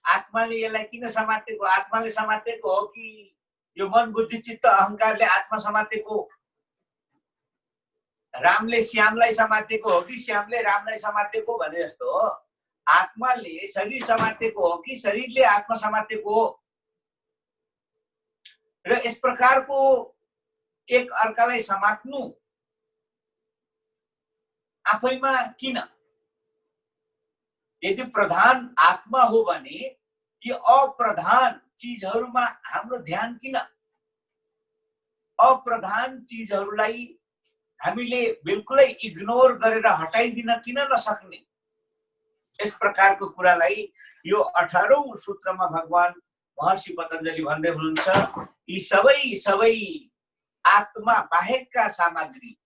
S1: आत्माले यसलाई किन समातेको? आत्माले समातेको हो कि यो मन बुद्धि चित्त अहंकारले आत्मा समातेको? रामले श्यामलाई समातेको हो कि श्यामले रामलाई समातेको भने जस्तो हो, आत्माले शरीर समातेको हो कि शरीरले आत्मा समातेको हो? र यस प्रकारको एक अर्कालाई समात्नु आफैमा किन? यदि प्रधान आत्मा हो भने यी अप्रधान चीजहरुमा हाम्रो ध्यान किन? अप्रधान चीजहरुलाई हामीले बिल्कुलै इग्नोर गरेर हटाइदिन किन नसक्ने? यस प्रकारको कुरालाई यो 18औं सूत्रमा भगवान महर्षि पतञ्जलि भन्दै हुनुहुन्छ, यी सबै आत्मा बाहेकका सामग्री,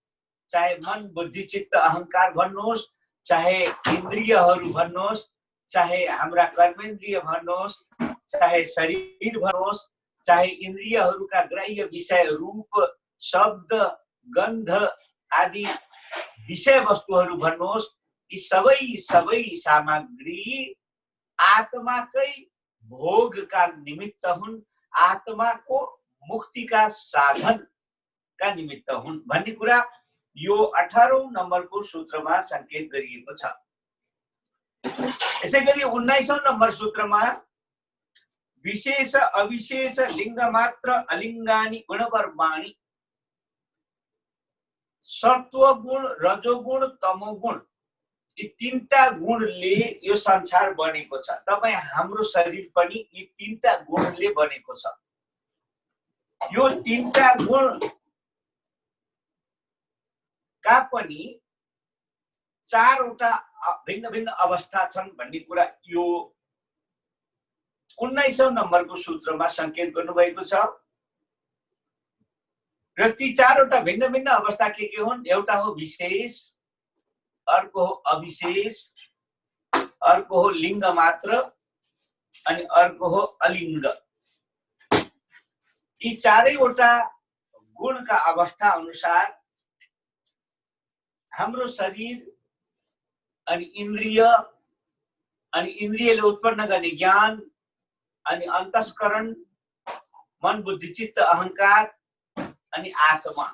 S1: चाहे मन बुद्धि चित्त अहंकार भन्नुहोस्, चाहे इन्द्रियहरू भन्नुहोस्, चाहे हाम्रा कर्मेन्द्रिय भन्नुहोस्, चाहे शरीर भन्नुहोस्, चाहे इन्द्रियहरूका ग्राह्य विषय रूप शब्द गन्ध आदि विषय वस्तुहरू भन्नुहोस्, यी सबै सामग्री आत्माकै भोगका निमित्त हुन्, आत्माको मुक्तिका साधनका निमित्त हुन् भन्ने कुरा यो 18औं नम्बरको सूत्रमा संकेत गरिएको छ। यसैगरी 19औं नम्बर सूत्रमा विशेष अविशेष लिंग मात्र अलिंगानी गुणवर्माणी, सत्व गुण रजोगुण तमोगुण, यी तीनटा गुणले यो संसार बनेको छ। तपाई हाम्रो शरीर पनि यी तीनटा गुणले बनेको छ। यो तीनटा गुण का पनि चारवटा भिन्न भिन्न अवस्था छन् भन्ने कुरा यो 19औं नम्बरको सूत्रमा संकेत गर्नुभएको छ। र ती चारवटा भिन्न भिन्न अवस्था के हुन्? एउटा हो विशेष, अर्को हो अविशेष, अर्को हो लिङ्ग मात्र अनि अर्को हो अलिङ्ग। यी चारैवटा गुणका अवस्था अनुसार हाम्रो शरीर अनि इन्द्रिय अनि इन्द्रियले उत्पन्न गर्ने ज्ञान अनि अन्तस्करण, मन बुद्धि चित्त अहंकार अनि आत्मा,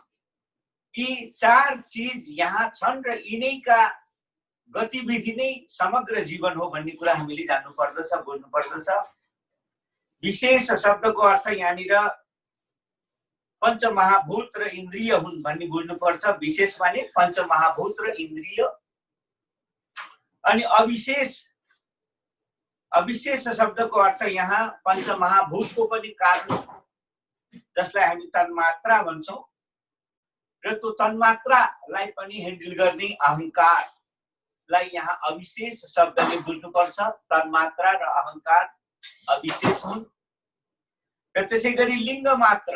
S1: यी चार चीज यहाँ छन् र यिनैका गतिविधि नै समग्र जीवन हो भन्ने कुरा हामीले जान्नु पर्दछ, बुझ्नु पर्दछ। विशेष शब्दको अर्थ यहाँनिर पञ्चमहाभूत र इन्द्रिय हुन् भन्ने बुझ्नु पर्छ। विशेष माने पञ्चमहाभूत र इन्द्रिय। अनि अविशेष शब्दको अर्थ यहाँ पञ्चमहाभूतको पनि कारण, जसलाई हामी तन्मात्रा भन्छौं, र त्यो तन्मात्रालाई पनि ह्यान्डल गर्ने अहंकारलाई यहाँ अविशेष शब्दले बुझ्नुपर्छ। तन्मात्रा र अहंकार अविशेष हुन्। र त्यसै गरी लिङ्ग मात्र,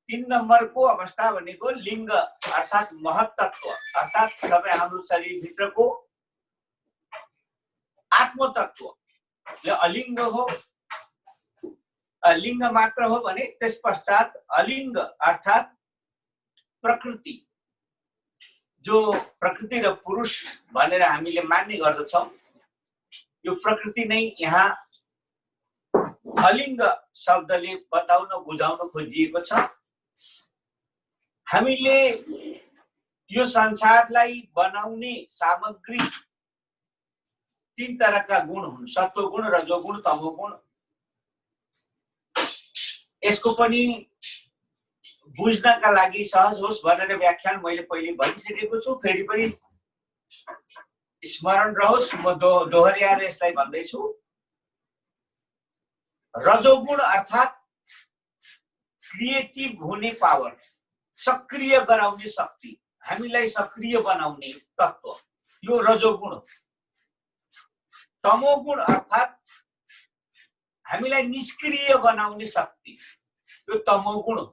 S1: 3 नम्बरको अवस्था भनेको लिङ्ग अर्थात् महत्त्व, अर्थात् सबै हाम्रो शरीरभित्रको आत्मतत्व अलिङ्ग हो। लिङ्ग मात्र हो भने त्यस पश्चात अलिङ्ग अर्थात् प्रकृति, जो प्रकृति र पुरुष भनेर हामीले मान्ने गर्दछौं, यो प्रकृति नै यहाँ अलिङ्ग शब्दले बताउन बुझाउन खोजिएको छ। हामीले यो संसारलाई बनाउने सामग्री 3 तरहका गुण हुन्, सत्वगुण, रजोगुण, तमोगुण। यसको पनि बुझ्नका लागि सहज होस् भनेर व्याख्यान मैले पहिले भनिसकेको छु, फेरि पनि स्मरण रहोस्, म दोहोर्याएर यसलाई भन्दैछु। रजोगुण अर्थात् क्रिएटिभ हुने पावर, सक्रिय गराउने शक्ति, हामीलाई सक्रिय बनाउने तत्त्व, यो रजोगुण हो। तमोगुण अर्थात् हामीलाई निष्क्रिय बनाउने शक्ति, यो तमोगुण हो।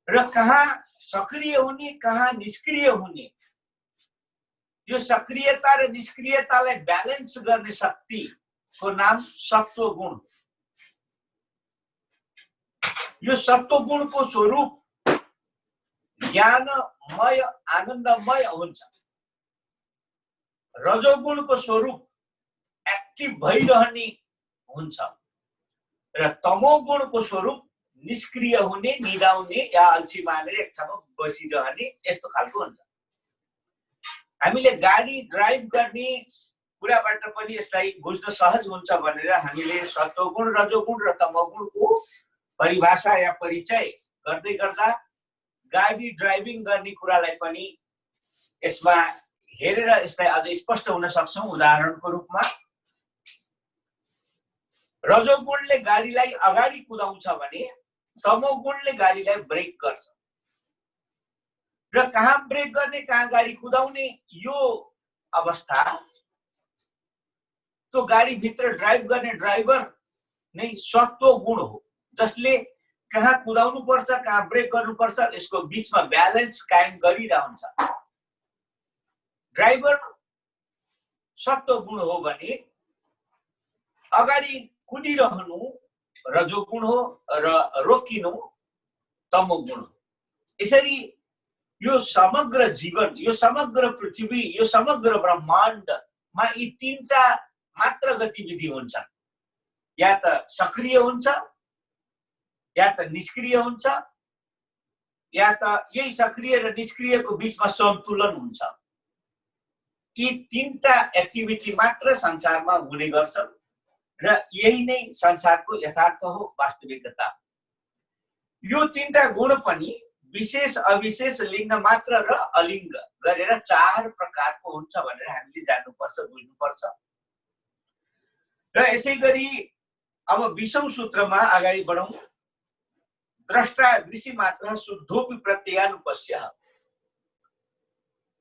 S1: र कहाँ सक्रिय हुने, कहाँ निष्क्रिय हुने, यो सक्रियता र निष्क्रियतालाई ब्यालेन्स गर्ने शक्तिको नाम सत्वगुण। यो सत्वगुणको स्वरूप ज्ञानमय, आनन्दमय हुन्छ। रजोगुणको स्वरूप एक्टिभ भइरहने हुन्छ र तमोगुणको स्वरूप निष्क्रिय हुने, निदाउने या अल्छी मानेर एक ठाउँमा बसिरहने, यस्तो खालको हुन्छ। हामीले गाडी ड्राइभ गर्ने कुराबाट पनि यसलाई बुझ्न सहज हुन्छ भनेर हामीले सत्वगुण, रजोगुण र तमोगुणको परिभाषा या परिचय गर्दै गर्दा गाडी ड्राइभिङ गर्ने कुरालाई पनि यसमा हेरेर यसलाई अझ स्पष्ट हुन सक्छौं। उदाहरणको रूपमा रजोगुणले गाडीलाई अगाडि कुदाउँछ भने तमोगुणले गाडीलाई ब्रेक गर्छ। र कहाँ ब्रेक गर्ने, कहाँ गाडी कुदाउने, यो अवस्था त्यो गाडी भित्र ड्राइभ गर्ने ड्राइभर नै सत्वगुण हो, जसले कहाँ कुदाउनु पर्छ, कहाँ ब्रेक गर्नुपर्छ, यसको बीचमा ब्यालेन्स कायम गरिरहन्छ। ड्राइभर सत्वगुण हो भने अगाडि कुदिरहनु रजोगुण हो र रोकिनु तमोगुण हो। यसरी यो समग्र जीवन, यो समग्र पृथ्वी, यो समग्र ब्रह्माण्डमा यी 3टा मात्र गतिविधि हुन्छन्। या त सक्रिय हुन्छ, या त निष्क्रिय हुन्छ, या त यही सक्रिय र निष्क्रियको बीचमा सन्तुलन हुन्छ। यी 3टा एक्टिभिटी मात्र संसारमा हुने गर्छन् र यही नै संसारको यथार्थ हो, वास्तविकता। यो 3टा गुण पनि विशेष, अविशेष, लिङ्ग मात्र र अलिङ्ग गरेर 4 प्रकारको हुन्छ भनेर हामीले जान्नुपर्छ, बुझ्नुपर्छ। र यसै गरी अब 20औं सूत्रमा अगाडि बढौं। द्रष्टा दृश्य मात्र शुद्धोपि प्रत्ययानुपस्यः।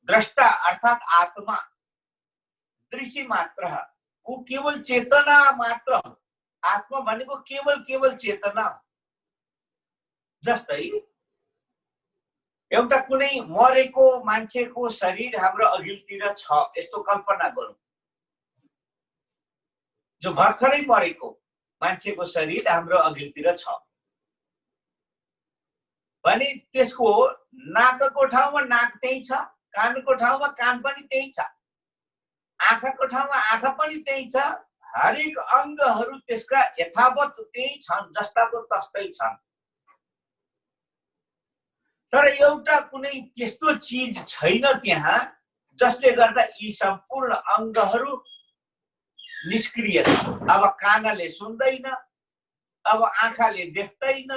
S1: द्रष्टा अर्थात् आत्मा, दृश्य मात्र ऊ केवल चेतना मात्र हो। आत्मा भनेको केवल चेतना। जस्तै एउटा कुनै मरेको मान्छेको शरीर हाम्रो अघिल्तिर छ, यस्तो कल्पना गरौँ। जो भर्खरै मरेको मान्छेको शरीर हाम्रो अघिल्तिर छ भने त्यसको नाकको ठाउँमा नाक त्यही छ, कानको ठाउँमा कान पनि त्यही छ, आँखाको ठाउँमा आँखा पनि त्यही छ, हरेक अङ्गहरू त्यसका यथावत त्यही छन्, जस्ताको तस्तै छन्। तर एउटा कुनै त्यस्तो चीज छैन त्यहाँ जसले गर्दा यी सम्पूर्ण अङ्गहरू निष्क्रिय छन्। अब कानले सुन्दैन, अब आँखाले देख्दैन,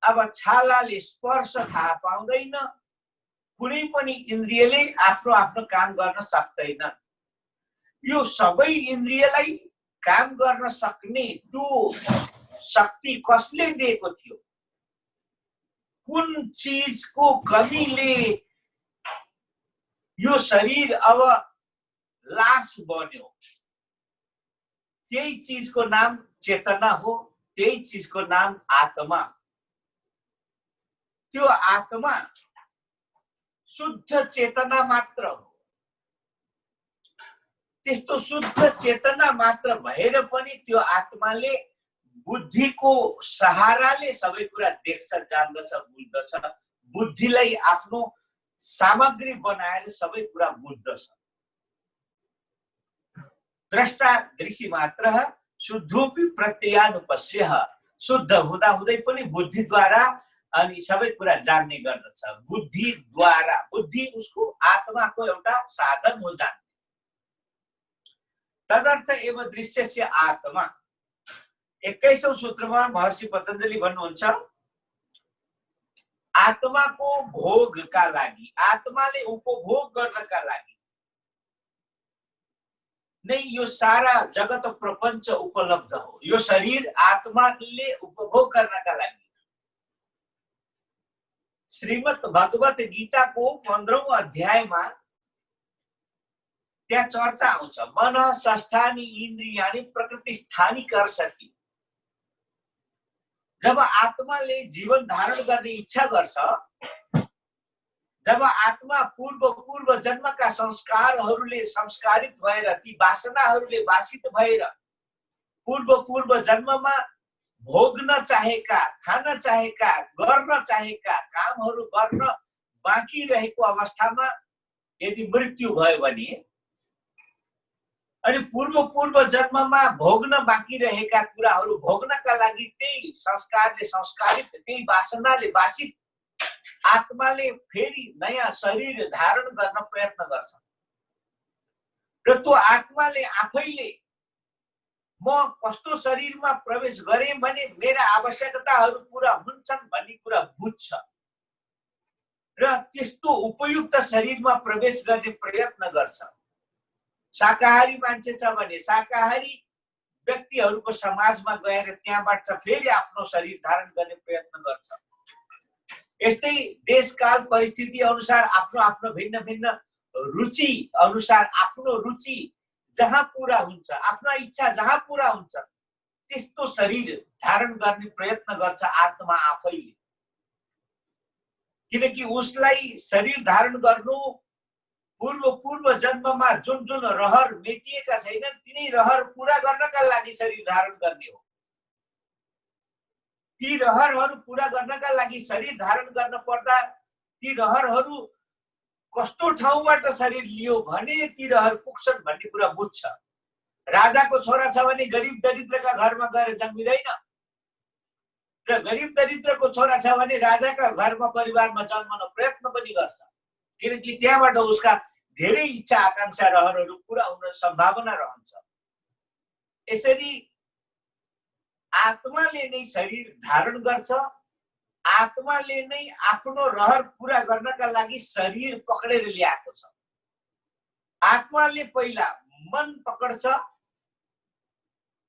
S1: अब छालाले स्पर्श थाहा पाउँदैन, कुनै पनि इन्द्रियले आफ्नो आफ्नो काम गर्न सक्दैन। यो सबै इन्द्रियलाई काम गर्न सक्ने त्यो शक्ति कसले दिएको थियो? कुन चीजको कमीले यो शरीर अब लाश बन्यो? त्यही चीजको नाम चेतना हो, त्यही चीजको नाम आत्मा। त्यो आत्मा शुद्ध चेतना मात्र हो। त्यस्तो शुद्ध चेतना मात्र भएर पनि त्यो आत्माले बुद्धिको सहाराले सबै कुरा देख्छ, जान्दछ, बुझ्दछ। बुद्धिलाई आफ्नो सामग्री बनाएर सबै कुरा बुझ्दछ। द्रष्टा दृश्य मात्र शुद्धोपि प्रत्ययानुपस्यः। शुद्ध हुँदा हुँदै पनि बुद्धिद्वारा अनि सबै कुरा जान्ने गर्दछ। बुद्धिद्वारा, बुद्धि उसको आत्माको एउटा साधन हो जान्ने। तदर्थ एव दृश्यस्य आत्मा। 21औं सूत्रमा महर्षि पतञ्जलि भन्नुहुन्छ, आत्माको भोगका लागि, आत्माले उपभोग गर्नका लागि नै यो सारा जगत प्रपञ्च उपलब्ध हो। यो शरीर आत्माले उपभोग गर्नका लागि। श्रीमद् भगवत गीताको 15औं अध्यायमा त्यहाँ चर्चा आउँछ, मन षष्ठानि इन्द्रियाणि प्रकृति स्थानी कर्षति। जब आत्माले जीवन धारण गर्ने इच्छा गर्छ, जब आत्मा पूर्व जन्मका संस्कारहरूले संस्कारित भएर, ती वासनाहरूले वासित भएर पूर्व जन्ममा भोग्न चाहेका, खान चाहेका, गर्न चाहेका कामहरू गर्न बाँकी रहेको अवस्थामा यदि मृत्यु भयो भने, अनि पूर्व जन्ममा भोग्न बाँकी रहेका कुराहरू भोग्नका लागि त्यही संस्कारले संस्कारित, त्यही वासनाले वासित आत्माले फेरि नयाँ शरीर धारण गर्न प्रयत्न गर्छ। र त्यो आत्माले आफैले म कस्तो शरीरमा प्रवेश गरेँ भने मेरा आवश्यकताहरू पूरा हुन्छन् भन्ने कुरा बुझ्छ र त्यस्तो उपयुक्त शरीरमा प्रवेश गर्ने प्रयत्न गर्छ। शाकाहारी मान्छे छ भने शाकाहारी व्यक्तिहरूको समाजमा गएर त्यहाँबाट फेरि आफ्नो शरीर धारण गर्ने प्रयत्न गर्छ। यस्तै देशकाल परिस्थिति अनुसार आफ्नो आफ्नो भिन्न भिन्न रुचि अनुसार आफ्नो रुचि जहाँ पूरा हुन्छ, आफ्नो इच्छा जहाँ पूरा हुन्छ, त्यस्तो शरीर धारण गर्ने प्रयत्न गर्छ आत्मा आफैले। किनकि उसलाई शरीर धारण गर्नु पूर्व जन्ममा जुन जुन रहर मेटिएका छैनन्, तिनै रहर पूरा गर्नका लागि शरीर धारण गर्ने हो। ती रहरहरू पूरा गर्नका लागि शरीर धारण गर्न पर्दा ती रहरहरू कस्तो ठाउँबाट शरीर लियो भने ती रहर पुग्छन् भन्ने कुरा बुझ्छ। राजाको छोरा छ भने गरिब दरिद्रका घरमा गएर जन्मिँदैन, र गरिब दरिद्रको छोरा छ भने राजाका घरमा परिवारमा जन्मन प्रयत्न पनि गर्छ। किनकि त्यहाँबाट उसका धेरै इच्छा आकांक्षा रहरहरू पूरा हुन सम्भावना रहन्छ। यसरी आत्माले नै शरीर धारण गर्छ, आत्माले नै आफ्नो रहर पूरा गर्नका लागि शरीर पक्रेर ल्याएको छ। आत्माले पहिला मन पकड्छ,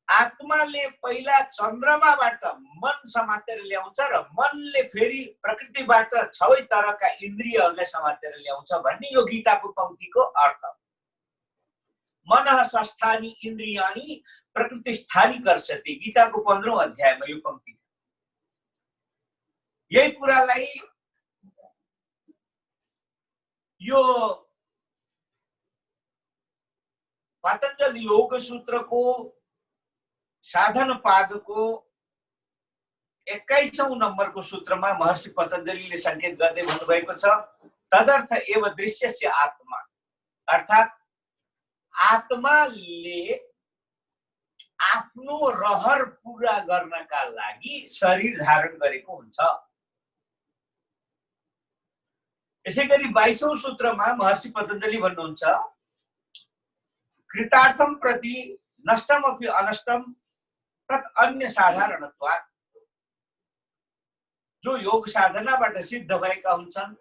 S1: आत्माले पहिला चन्द्रमाबाट मन समातेर ल्याउँछ र मनले फेरि प्रकृतिबाट छवै तरका इन्द्रियहरूलाई समातेर ल्याउँछ भन्ने यो गीताको पंक्तिको अर्थ। मनः षष्ठानि इन्द्रियाणि प्रकृतिस्थानि कर्षति। गीताको 15औं अध्यायमा यो पंक्ति। यही कुरालाई यो पतञ्जल योग सूत्रको साधन पादको 21औं नम्बरको सूत्रमा महर्षि पतञ्जलिले संकेत गर्दै भन्नुभएको छ, तदर्थ एव दृश्यस्य आत्मा, अर्थात् आत्माले आफ्नो रहर पूरा गर्नका लागि शरीर धारण गरेको हुन्छ। यसैगरी 22औं सूत्रमा महर्षि पतञ्जलि भन्नुहुन्छ, कृतार्थम प्रति नष्टमपि अनष्टम तत् अन्य साधारणत्वात्। जो योग साधनाबाट सिद्ध भएका हुन्छन्,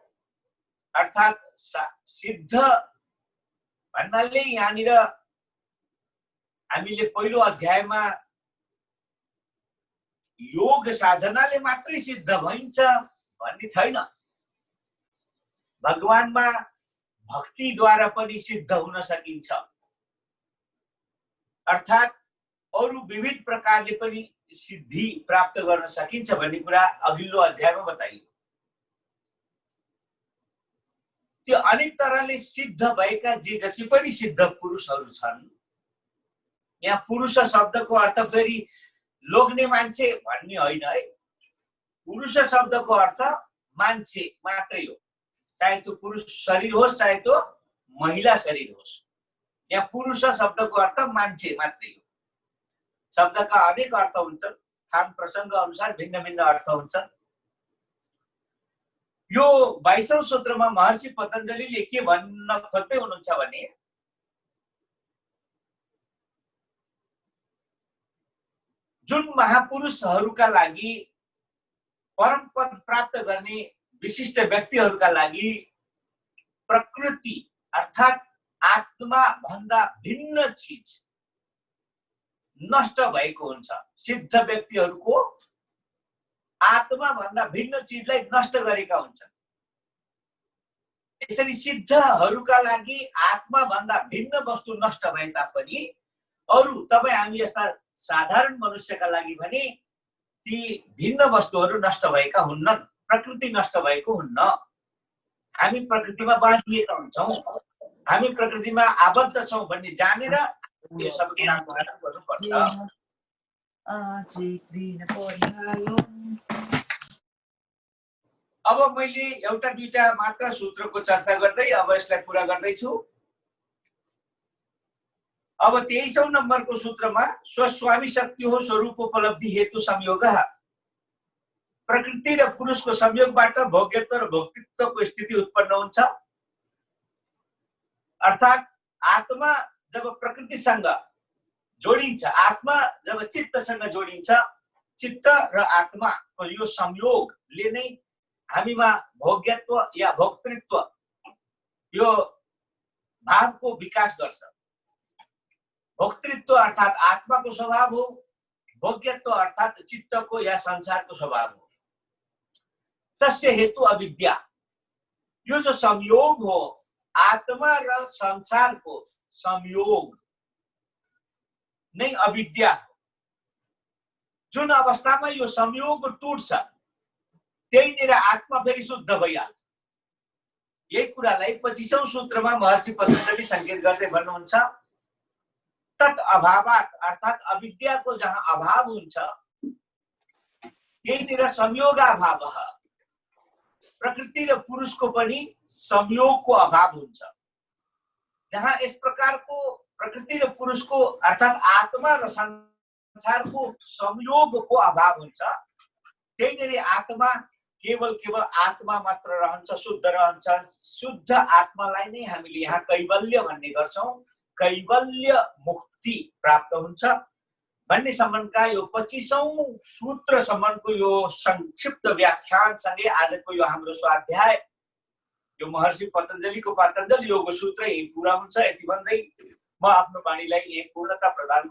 S1: अर्थात् सिद्ध भन्नाले यहाँनिर हामीले पहिलो अध्यायमा योग साधनाले मात्रै सिद्ध भइन्छ भन्ने छैन। भगवानमा भक्तिद्वारा पनि सिद्ध हुन सकिन्छ, अर्थात् अरु विविध प्रकारले पनि सिद्धि प्राप्त गर्न सकिन्छ भन्ने कुरा अघिल्लो अध्यायमा बताइयो। त्यो अनेक तरहले सिद्ध भएका जे जति पनि सिद्ध पुरुषहरू छन्, यहाँ पुरुष शब्दको अर्थ फेरि लोग्ने मान्छे भन्ने होइन है। पुरुष शब्दको अर्थ मान्छे मात्रै हो, चाहे त्यो पुरुष शरीर होस् चाहे त्यो महिला शरीर होस्। यहाँ पुरुष शब्दको अर्थ मान्छे मात्रै हो। शब्दका अनेक अर्थ हुन्छन्, स्थान प्रसङ्ग अनुसार भिन्न भिन्न अर्थ हुन्छन्। यो 22औं सूत्रमा महर्षि पतञ्जलिले के भन्न खोज्दै हुनुहुन्छ भने, जुन महापुरुषहरूका लागि, परम पद प्राप्त गर्ने विशिष्ट व्यक्तिहरूका लागि प्रकृति अर्थात् आत्मा भन्दा भिन्न चीज नष्ट भएको हुन्छ। सिद्ध व्यक्तिहरूको आत्मा भन्दा भिन्न चीजलाई नष्ट गरेका हुन्छन्। यसरी सिद्धहरूका लागि आत्मा भन्दा भिन्न वस्तु नष्ट भए तापनि अरु तपाई हामी जस्ता साधारण मनुष्यका लागि भने ती भिन्न वस्तुहरू नष्ट भएका हुन्नन्, प्रकृति नष्ट भएको हुन्न। हामी प्रकृतिमा बाँधिएका हुन्छौँ, हामी प्रकृतिमा आबद्ध छौँ भन्ने जानेर यो सब गर्नुपर्छ। अब मैले एउटा दुईटा मात्र सूत्रको चर्चा गर्दै अब यसलाई पूरा गर्दैछु। अब 23औं नम्बरको सूत्रमा स्वस्वामी शक्तिहो स्वरूप उपलब्धि हेतु संयोगः। प्रकृति र पुरुषको संयोगबाट भोग्यत्व र भोक्तृत्वको स्थिति उत्पन्न हुन्छ। अर्थात् आत्मा जब प्रकृतिसँग जोडिन्छ, आत्मा जब चित्तसँग जोडिन्छ, चित्त र आत्माको यो संयोगले नै हामीमा भोग्यत्व या भोक्तृत्व यो भावको विकास गर्छ। भोक्तृत्व अर्थात् आत्माको स्वभाव हो, भोग्यत्व अर्थात् चित्तको या संसारको स्वभाव हो। तस्य हेतु अविद्या। यो जो संयोग हो, आत्मा र संसारको संयोग नै अविद्या हो। जुन अवस्थामा यो संयोग टुट्छ त्यहीनिर आत्मा फेरि शुद्ध भइहाल्छ। यही कुरालाई 25औं सूत्रमा महर्षि पतञ्जलि संकेत गर्दै भन्नुहुन्छ, तत् अभावात् अर्थात् अविद्याको जहाँ अभाव हुन्छ त्यहीनिर संयोगाभावः। प्रकृति र पुरुषको पनि संयोगको अभाव हुन्छ। जहाँ यस प्रकारको प्रकृति र पुरुषको अर्थात् आत्मा र संसारको संयोगको अभाव हुन्छ त्यहीनिर आत्मा केवल आत्मा मात्र रहन्छ, शुद्ध रहन्छ। शुद्ध आत्मालाई नै हामीले यहाँ कैवल्य भन्ने गर्छौं। कैवल्य मुक्ति प्राप्त हुन्छ भन्ने सम्बन्धका यो 25औं सूत्रसम्मको यो संक्षिप्त व्याख्यानसँगै आजको यो हाम्रो स्वाध्याय यो महर्षि पतञ्जलिको पतञ्जलि योग सूत्र यही पूरा हुन्छ। यति भन्दै म आफ्नो वाणीलाई यही पूर्णता प्रदान